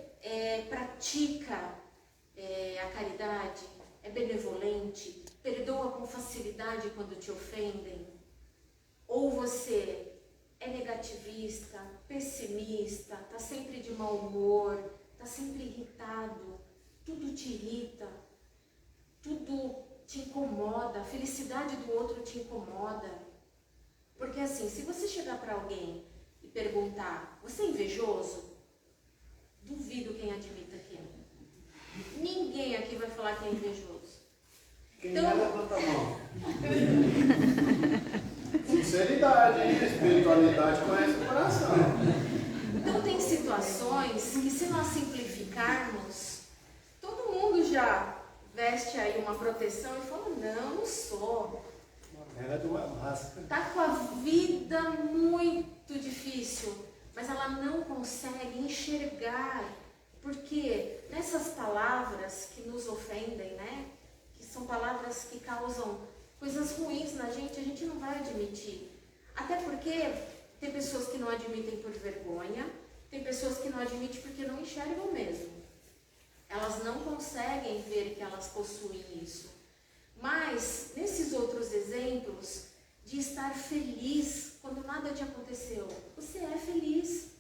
pratica a caridade? É benevolente? Perdoa com facilidade quando te ofendem? Ou você é negativista, pessimista, está sempre de mau humor, está sempre irritado, tudo te irrita, tudo te incomoda, a felicidade do outro te incomoda? Porque assim, se você chegar para alguém e perguntar, você é invejoso? Duvido quem admita que é. Ninguém aqui vai falar que é invejoso. Quem Então, é, levanta a mão. Sinceridade, hein? Espiritualidade conhece o coração. Então tem situações que, se nós simplificarmos, todo mundo já veste aí uma proteção e fala, não sou. Era de uma máscara. Está com a vida muito difícil, mas ela não consegue enxergar, porque nessas palavras que nos ofendem, né, que são palavras que causam coisas ruins na gente, a gente não vai admitir. Até porque tem pessoas que não admitem por vergonha, tem pessoas que não admitem porque não enxergam mesmo. Elas não conseguem ver que elas possuem isso. Mas, nesses outros exemplos, de estar feliz quando nada te aconteceu, você é feliz,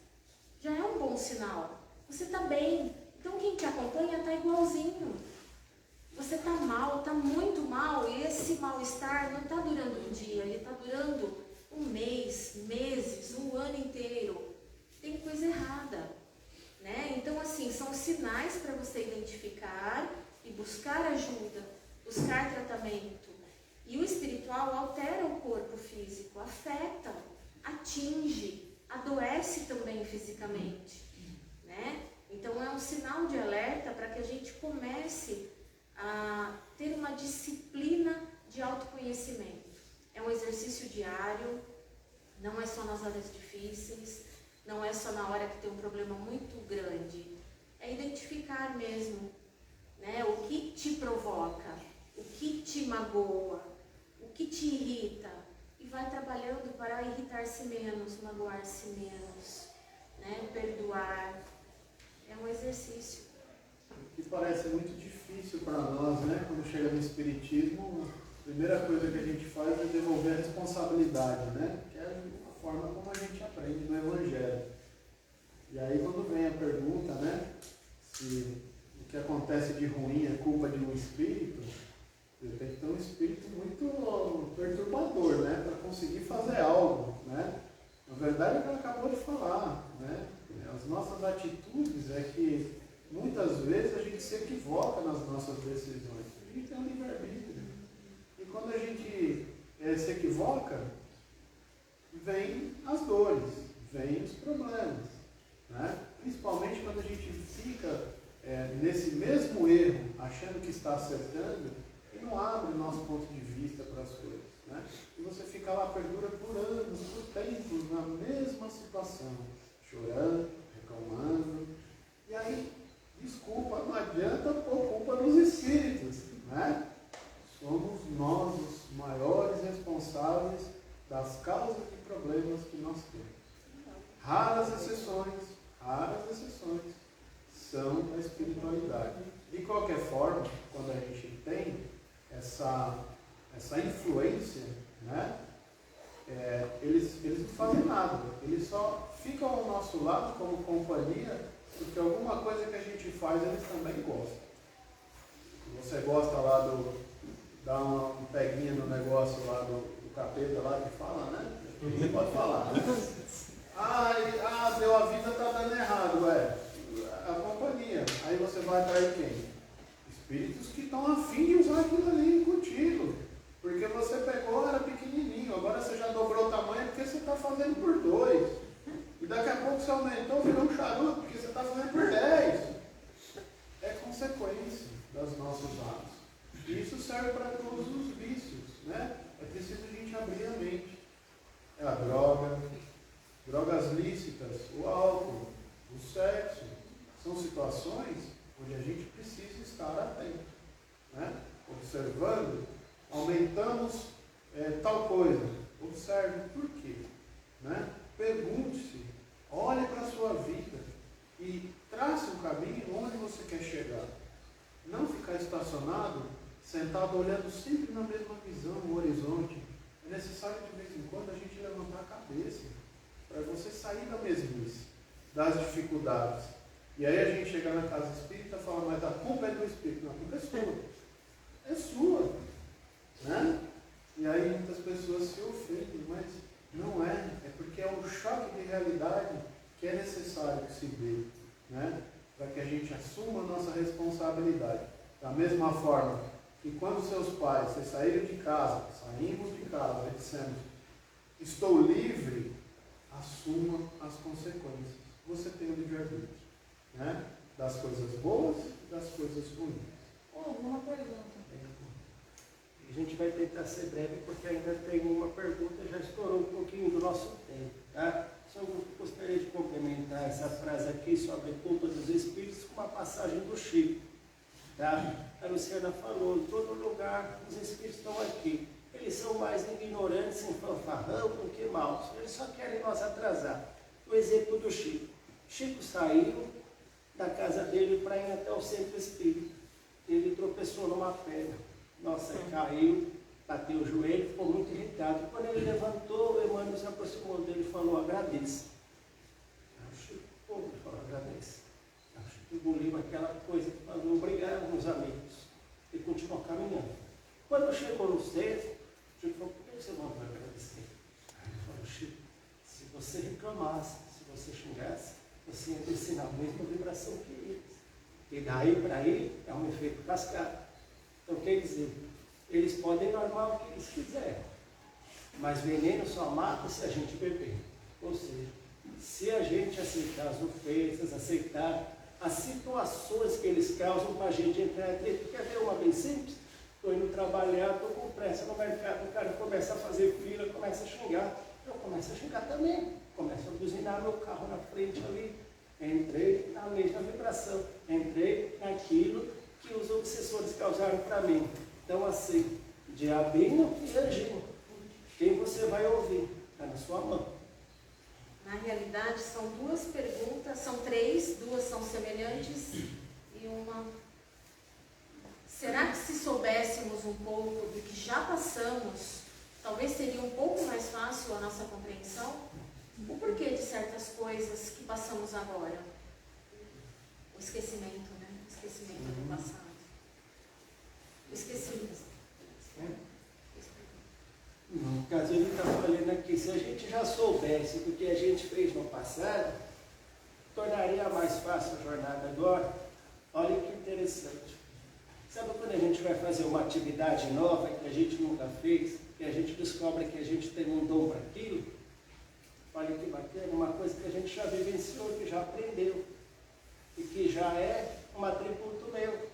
já é um bom sinal, você está bem, então quem te acompanha está igualzinho. Você está mal, está muito mal, e esse mal-estar não está durando um dia, ele está durando um mês, meses, um ano inteiro. Tem coisa errada, né? Então, assim, são sinais para você identificar e buscar ajuda, buscar tratamento. E o espiritual altera o corpo físico, afeta, atinge, adoece também fisicamente, né? Então é um sinal de alerta para que a gente comece a ter uma disciplina de autoconhecimento. É um exercício diário, não é só nas horas difíceis, não é só na hora que tem um problema muito grande. É identificar mesmo, né, o que te provoca, o que te magoa, o que te irrita, e vai trabalhando para irritar-se menos, magoar-se menos, né, perdoar. É um exercício. O que parece muito difícil para nós, né? Quando chega no Espiritismo, a primeira coisa que a gente faz é devolver a responsabilidade, né? Que é a forma como a gente aprende no Evangelho. E aí quando vem a pergunta, né? Se o que acontece de ruim é culpa de um espírito, tem que ter um espírito muito perturbador, né? Para conseguir fazer algo, né? Na verdade, é o que ela acabou de falar, né? As nossas atitudes é que muitas vezes a gente se equivoca nas nossas decisões. A gente tem um livre-arbítrio. E quando a gente se equivoca, vem as dores, vem os problemas, né? Principalmente quando a gente fica nesse mesmo erro, achando que está acertando, e não abre o nosso ponto de vista para as coisas, né? E você fica lá, perdura por anos, por tempos, na mesma situação, chorando, reclamando, e aí, desculpa, não adianta pôr culpa nos espíritos, né? Somos nós os maiores responsáveis das causas e problemas que nós temos. Raras exceções são da espiritualidade. De qualquer forma, quando a gente tem essa influência, né? Eles não fazem nada, eles só ficam ao nosso lado como companhia, porque alguma coisa que a gente faz eles também gostam. Você gosta lá dá um peguinha no negócio lá do capeta lá que fala, né? Ninguém pode falar, né? Deu a vida, tá dando errado, a companhia. Aí você vai atrair quem? Espíritos que estão afim de usar aquilo ali contigo. Porque você pegou, era pequenininho, agora você já dobrou o tamanho porque você está fazendo por 2. E daqui a pouco você aumentou, virou um charuto porque você está fazendo por 10. É consequência dos nossos atos. E isso serve para todos os vícios, né? É preciso a gente abrir a mente. É a droga, drogas lícitas, o álcool, o sexo. São situações onde a gente precisa estar atento, né? Observando, aumentamos tal coisa. Observe por quê, né? Pergunte-se, olhe para a sua vida e trace um caminho onde você quer chegar. Não ficar estacionado, sentado olhando sempre na mesma visão, no horizonte. É necessário de vez em quando a gente levantar a cabeça para você sair da mesmice, das dificuldades. E aí a gente chega na casa espírita e fala, mas a culpa é do espírito. Não, a culpa é sua. É sua. Né? E aí muitas pessoas se ofendem, mas não é. É porque é um choque de realidade que é necessário que se dê, né? Para que a gente assuma a nossa responsabilidade. Da mesma forma que quando seus pais, vocês saíram de casa, saímos de casa, dissemos, estou livre, assuma as consequências. Você tem o livre-arbítrio, né? Das coisas boas e das coisas ruins. Uma pergunta. A gente vai tentar ser breve porque ainda tem uma pergunta, já estourou um pouquinho do nosso tempo, tá? Só gostaria de complementar essa frase aqui sobre a culpa dos espíritos com uma passagem do Chico, tá? A Luciana falou, em todo lugar os espíritos estão aqui. Eles são mais ignorantes em fanfarrão do que maus. Eles só querem nos atrasar. O exemplo do Chico. Chico saiu da casa dele para ir até o centro espírita. Ele tropeçou numa pedra. Nossa, caiu, bateu o joelho, ficou muito irritado. Quando ele levantou, o Emmanuel se aproximou dele e falou, agradeça. O Chico, ele falou, agradeça. O Chico engoliu aquela coisa e falou, obrigado, meus amigos. E continuou caminhando. Quando chegou no centro, o Chico falou, por que você não vai agradecer? Ele falou, Chico, se você reclamasse, se você xingasse, você ia descer na mesma vibração que eles. E daí para aí é um efeito cascata. Então, quer dizer, eles podem normar o que eles quiserem, mas veneno só mata se a gente beber. Ou seja, se a gente aceitar as ofensas, aceitar as situações que eles causam para a gente entrar aqui. Quer ver uma bem simples? Estou indo trabalhar, estou com pressa no mercado, o cara começa a fazer fila, começa a xingar. Eu começo a xingar também, começo a buzinar meu carro na frente ali. Entrei na mesma vibração, entrei naquilo que os obsessores causaram para mim. Então, assim, diabinho e anjinho, quem você vai ouvir? Está na sua mão. Na realidade, são duas perguntas, são três, duas são semelhantes e uma... Será que se soubéssemos um pouco do que já passamos, talvez seria um pouco mais fácil a nossa compreensão? O porquê de certas coisas que passamos agora? O esquecimento, né? O esquecimento do passado. O esquecimento. No caso, ele está falando aqui, se a gente já soubesse do que a gente fez no passado, tornaria mais fácil a jornada agora. Olha que interessante. Sabe quando a gente vai fazer uma atividade nova que a gente nunca fez, que a gente descobre que a gente tem um dom para aquilo? Olha que bacana, uma coisa que a gente já vivenciou, que já aprendeu, e que já é um atributo meu.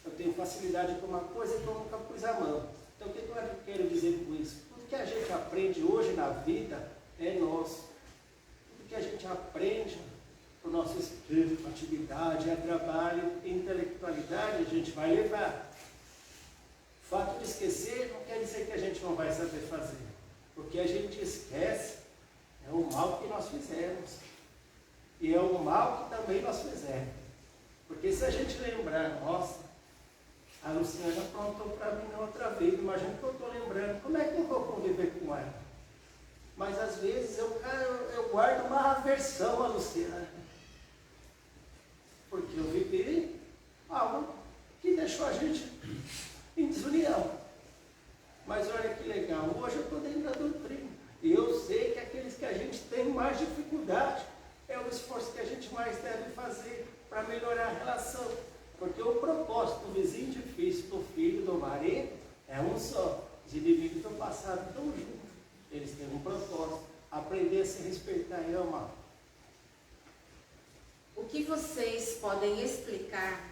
Eu tenho facilidade com uma coisa que eu nunca pus a mão. Então, o que eu quero dizer com isso? Tudo que a gente aprende hoje na vida é nosso. Tudo que a gente aprende para o nosso espírito, atividade, trabalho, intelectualidade, a gente vai levar. O fato de esquecer não quer dizer que a gente não vai saber fazer. Porque a gente esquece é o mal que nós fizemos. E é o mal que também nós fizemos. Porque se a gente lembrar, nossa, a Luciana aprontou para mim outra vez, imagina que eu estou lembrando, como é que eu vou conviver com ela? Mas às vezes eu guardo uma aversão à Luciana. Porque eu vivi algo que deixou a gente em desunião. Mas olha que legal, hoje eu estou dentro da doutrina. E eu sei que aqueles que a gente tem mais dificuldade é o esforço que a gente mais deve fazer para melhorar a relação. Porque o propósito do vizinho difícil, do filho, do marido, é um só. Os inimigos do passado estão juntos. Eles têm um propósito. Aprender a se respeitar e amar. O que vocês podem explicar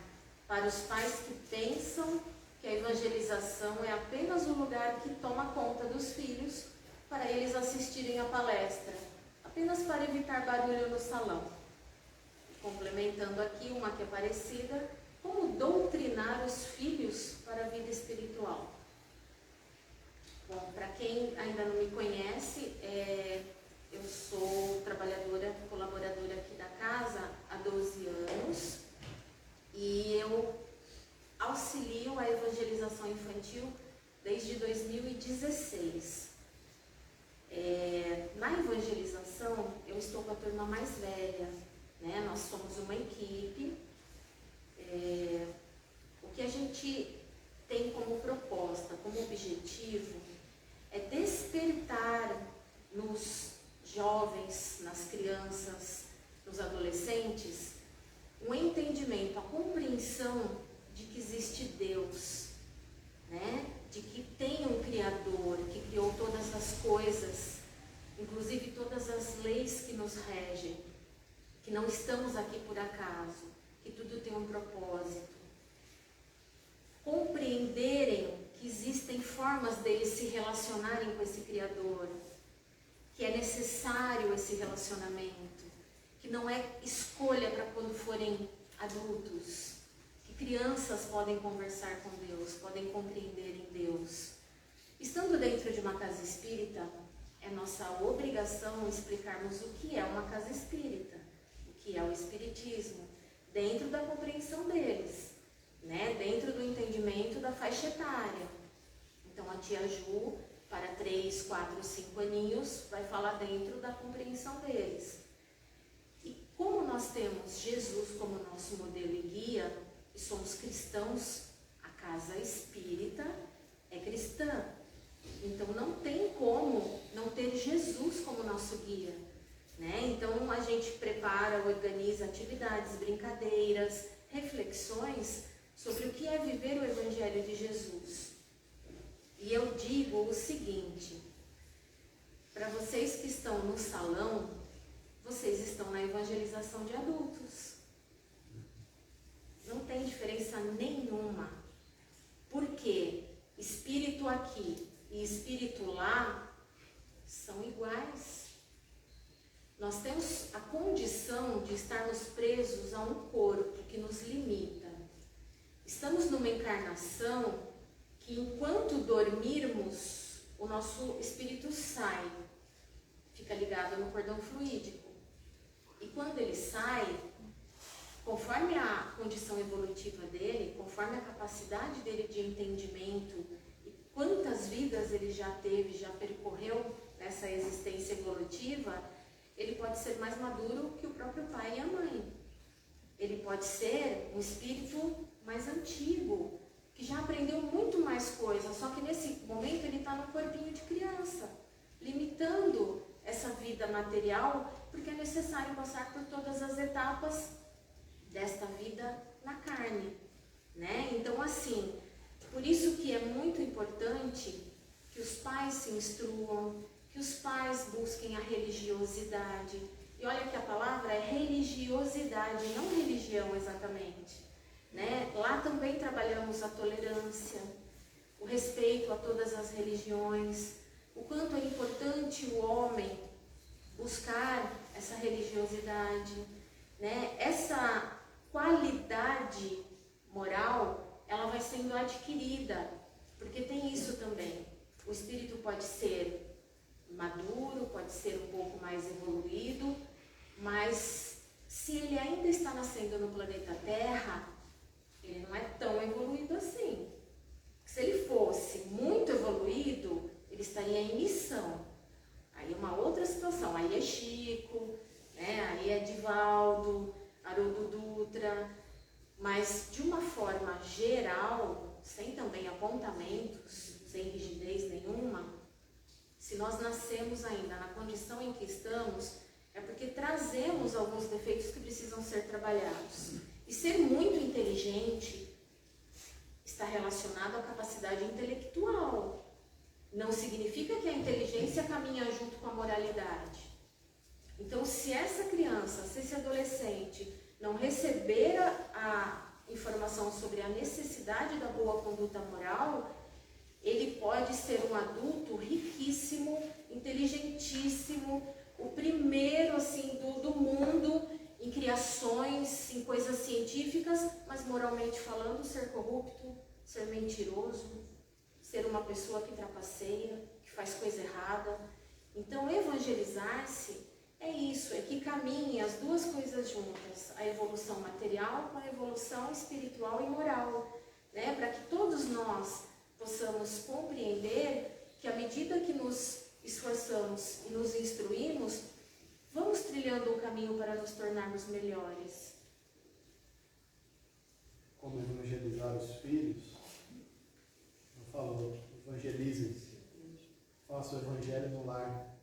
para os pais que pensam que a evangelização é apenas um lugar que toma conta dos filhos para eles assistirem à palestra, apenas para evitar barulho no salão. Complementando aqui uma que é parecida, como doutrinar os filhos para a vida espiritual. Bom, para quem ainda não me conhece, eu sou trabalhadora, colaboradora aqui da casa há 12 anos e eu auxilio a evangelização infantil desde 2016. Na evangelização, eu estou com a turma mais velha, né? Nós somos uma equipe. O que a gente tem como proposta, como objetivo, é despertar nos jovens, nas crianças, nos adolescentes, um entendimento, a compreensão de que existe Deus, né? De que tem um Criador que criou todas as coisas, inclusive todas as leis que nos regem, que não estamos aqui por acaso, que tudo tem um propósito. Compreenderem que existem formas deles se relacionarem com esse Criador, que é necessário esse relacionamento, que não é escolha para quando forem adultos, que crianças podem conversar com Deus, podem compreender em Deus. Estando dentro de uma casa espírita, é nossa obrigação explicarmos o que é uma casa espírita, o que é o espiritismo, dentro da compreensão deles, né? Dentro do entendimento da faixa etária. Então a tia Ju, para 3, 4, 5 aninhos, vai falar dentro da compreensão deles. E como nós temos Jesus como nosso modelo e guia, e somos cristãos, a casa espírita é cristã. Então não tem como não ter Jesus como nosso guia, né? Então a gente prepara, organiza atividades, brincadeiras, reflexões sobre o que é viver o Evangelho de Jesus. E eu digo o seguinte, para vocês que estão no salão, vocês estão na evangelização de adultos. Não tem diferença nenhuma. Porque espírito aqui e espírito lá são iguais. Nós temos a condição de estarmos presos a um corpo que nos limita. Estamos numa encarnação que, enquanto dormirmos, o nosso espírito sai, fica ligado no cordão fluídico. E quando ele sai, conforme a condição evolutiva dele, conforme a capacidade dele de entendimento e quantas vidas ele já teve, já percorreu nessa existência evolutiva, ele pode ser mais maduro que o próprio pai e a mãe. Ele pode ser um espírito mais antigo, que já aprendeu muito mais coisas, só que nesse momento ele está no corpinho de criança, limitando essa vida material, porque é necessário passar por todas as etapas desta vida na carne, né? Então, assim, por isso que é muito importante que os pais se instruam, que os pais busquem a religiosidade. E olha que a palavra é religiosidade, não religião exatamente, né? Lá também trabalhamos a tolerância, o respeito a todas as religiões, o quanto é importante o homem buscar essa religiosidade, né? Essa qualidade moral, ela vai sendo adquirida, porque tem isso também. O espírito pode ser maduro, pode ser um pouco mais evoluído, mas se ele ainda está nascendo no planeta Terra, ele não é tão evoluído assim. Se ele fosse muito evoluído, ele estaria em missão. Aí é uma outra situação, aí é Chico, né? Aí é Divaldo, Haroldo Dutra, mas de uma forma geral, sem também apontamentos, sem rigidez nenhuma, se nós nascemos ainda na condição em que estamos, é porque trazemos alguns defeitos que precisam ser trabalhados. E ser muito inteligente está relacionado à capacidade intelectual. Não significa que a inteligência caminha junto com a moralidade. Então, se essa criança, se esse adolescente não receber informação sobre a necessidade da boa conduta moral, ele pode ser um adulto riquíssimo, inteligentíssimo, o primeiro assim do mundo em criações, em coisas científicas, mas moralmente falando, ser corrupto, ser mentiroso, ser uma pessoa que trapaceia, que faz coisa errada. Então, evangelizar-se é isso, é que caminhem as duas coisas juntas, a evolução material com a evolução espiritual e moral, né? Para que todos nós possamos compreender que à medida que nos esforçamos e nos instruímos, vamos trilhando o caminho para nos tornarmos melhores. Como evangelizar os filhos? Não falou, evangelizem-se. Faça o evangelho no lar.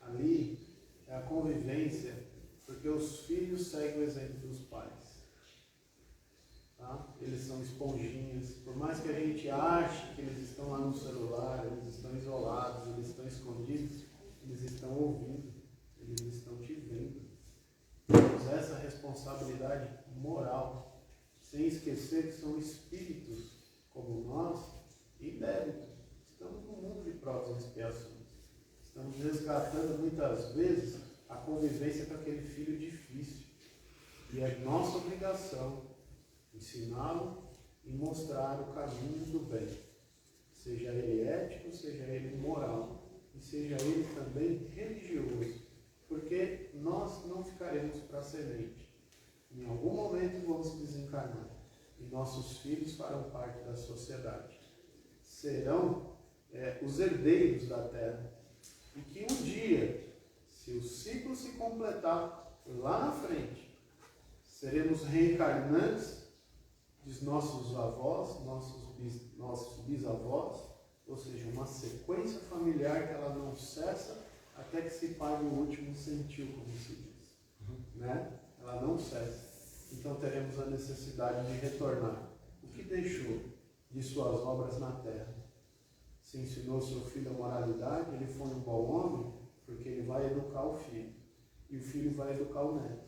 Ali é a convivência, porque os filhos seguem o exemplo dos pais. Tá? Eles são esponjinhas. Por mais que a gente ache que eles estão lá no celular, eles estão isolados, eles estão escondidos, eles estão ouvindo, eles estão te vendo. Temos essa responsabilidade moral, sem esquecer que são espíritos como nós e débitos. Estamos num mundo de provas e expiações. Estamos resgatando muitas vezes a convivência com aquele filho difícil. E é nossa obrigação ensiná-lo e mostrar o caminho do bem. Seja ele ético, seja ele moral. E seja ele também religioso. Porque nós não ficaremos para a semente. Em algum momento vamos desencarnar. E nossos filhos farão parte da sociedade. Serão os herdeiros da terra. E que um dia, se o ciclo se completar lá na frente, seremos reencarnantes dos nossos avós, nossos bisavós, ou seja, uma sequência familiar que ela não cessa até que se pague o último centil, como se diz. Né? Ela não cessa. Então teremos a necessidade de retornar. O que deixou de suas obras na terra? Se ensinou seu filho a moralidade, ele foi um bom homem, porque ele vai educar o filho. E o filho vai educar o neto.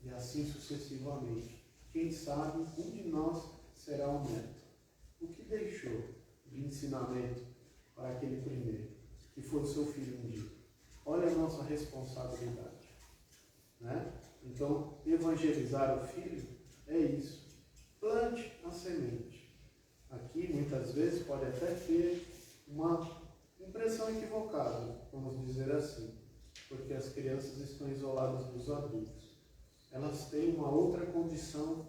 E assim sucessivamente. Quem sabe um de nós será o neto. O que deixou de ensinamento para aquele primeiro, que foi o seu filho um dia? Olha a nossa responsabilidade. Né? Então, evangelizar o filho é isso. Plante a semente. Aqui, muitas vezes, pode até ter uma impressão equivocada, vamos dizer assim, porque as crianças estão isoladas dos adultos. Elas têm uma outra condição,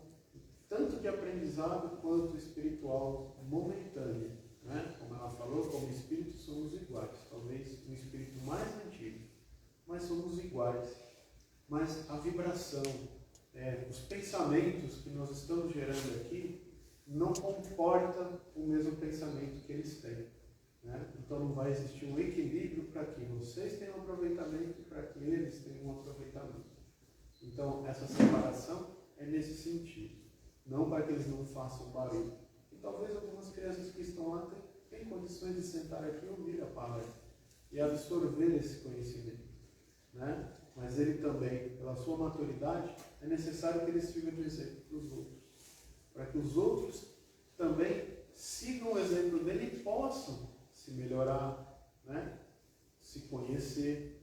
tanto de aprendizado quanto espiritual, momentânea. Né? Como ela falou, como espírito somos iguais. Talvez um espírito mais antigo, mas somos iguais. Mas a vibração, os pensamentos que nós estamos gerando aqui, não comporta o mesmo pensamento que eles têm. Né? Então não vai existir um equilíbrio para que vocês tenham um aproveitamento e para que eles tenham um aproveitamento. Então essa separação é nesse sentido. Não para que eles não façam barulho. E talvez algumas crianças que estão lá tenham condições de sentar aqui e ouvir a palavra e absorver esse conhecimento. Né? Mas ele também, pela sua maturidade, é necessário que eles sirvam de exemplo para os outros. Para que os outros também sigam o exemplo dele e possam se melhorar, né? Se conhecer,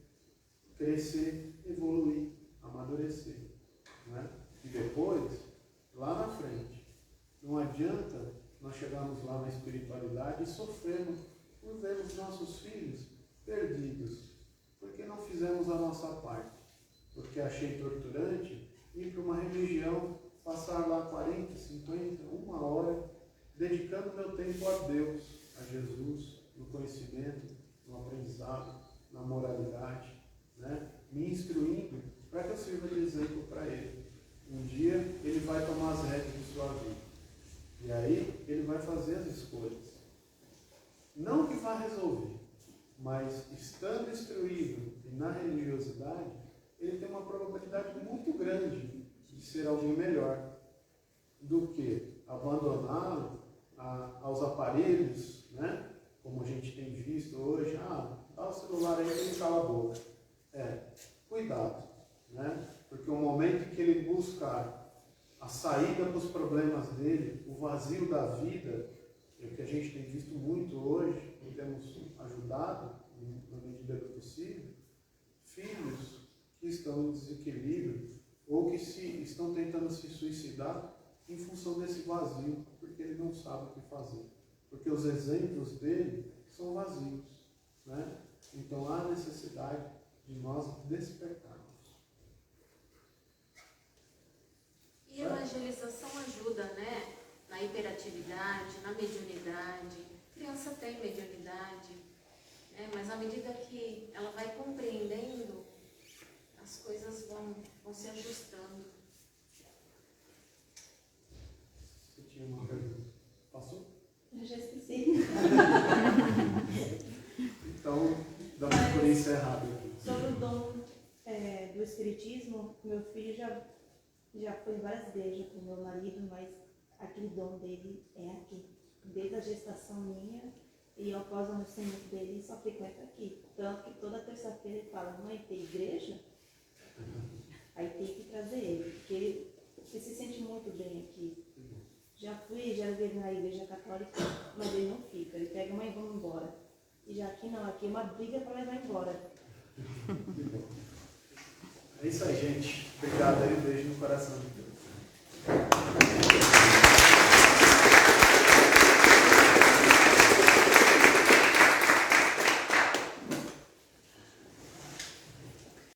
crescer, evoluir, amadurecer. Né? E depois, lá na frente, não adianta nós chegarmos lá na espiritualidade e sofrermos por vermos nossos filhos perdidos, porque não fizemos a nossa parte, porque achei torturante ir para uma religião, passar lá 40, 50, uma hora, dedicando meu tempo a Deus, a Jesus, no conhecimento, no aprendizado, na moralidade, né? Me instruindo para que eu sirva de exemplo para ele. Um dia ele vai tomar as rédeas de sua vida. E aí ele vai fazer as escolhas. Não que vá resolver, mas estando instruído e na religiosidade, ele tem uma probabilidade muito grande de ser alguém melhor do que abandoná-lo aos aparelhos, né? Como a gente tem visto hoje, dá o celular aí e ele cala a boca. Cuidado, né? Porque o momento em que ele buscar a saída para os problemas dele, o vazio da vida, é o que a gente tem visto muito hoje, e temos ajudado, na medida do possível, filhos que estão em desequilíbrio ou que estão tentando se suicidar em função desse vazio, porque ele não sabe o que fazer. Porque os exemplos dele são vazios, né? Então há necessidade de nós despertarmos. E a evangelização ajuda, né? Na hiperatividade, na mediunidade. A criança tem mediunidade, né? Mas à medida que ela vai compreendendo, as coisas vão se ajustando. Você tinha uma pergunta? Passou? Eu já esqueci. Então, damos por encerrado aqui. Sobre o dom do Espiritismo, meu filho já foi em várias igrejas com meu marido, mas aquele dom dele é aqui. Desde a gestação minha e após o nascimento dele, ele só frequenta aqui. Tanto que toda terça-feira ele fala, mãe, tem igreja? Aí tem que trazer ele, porque ele se sente muito bem aqui. Já veio na igreja católica, mas ele não fica. Ele pega, mãe, vamos embora. E já aqui não, aqui é uma briga para levar embora. É isso aí, gente. Obrigado aí, um beijo no coração de Deus.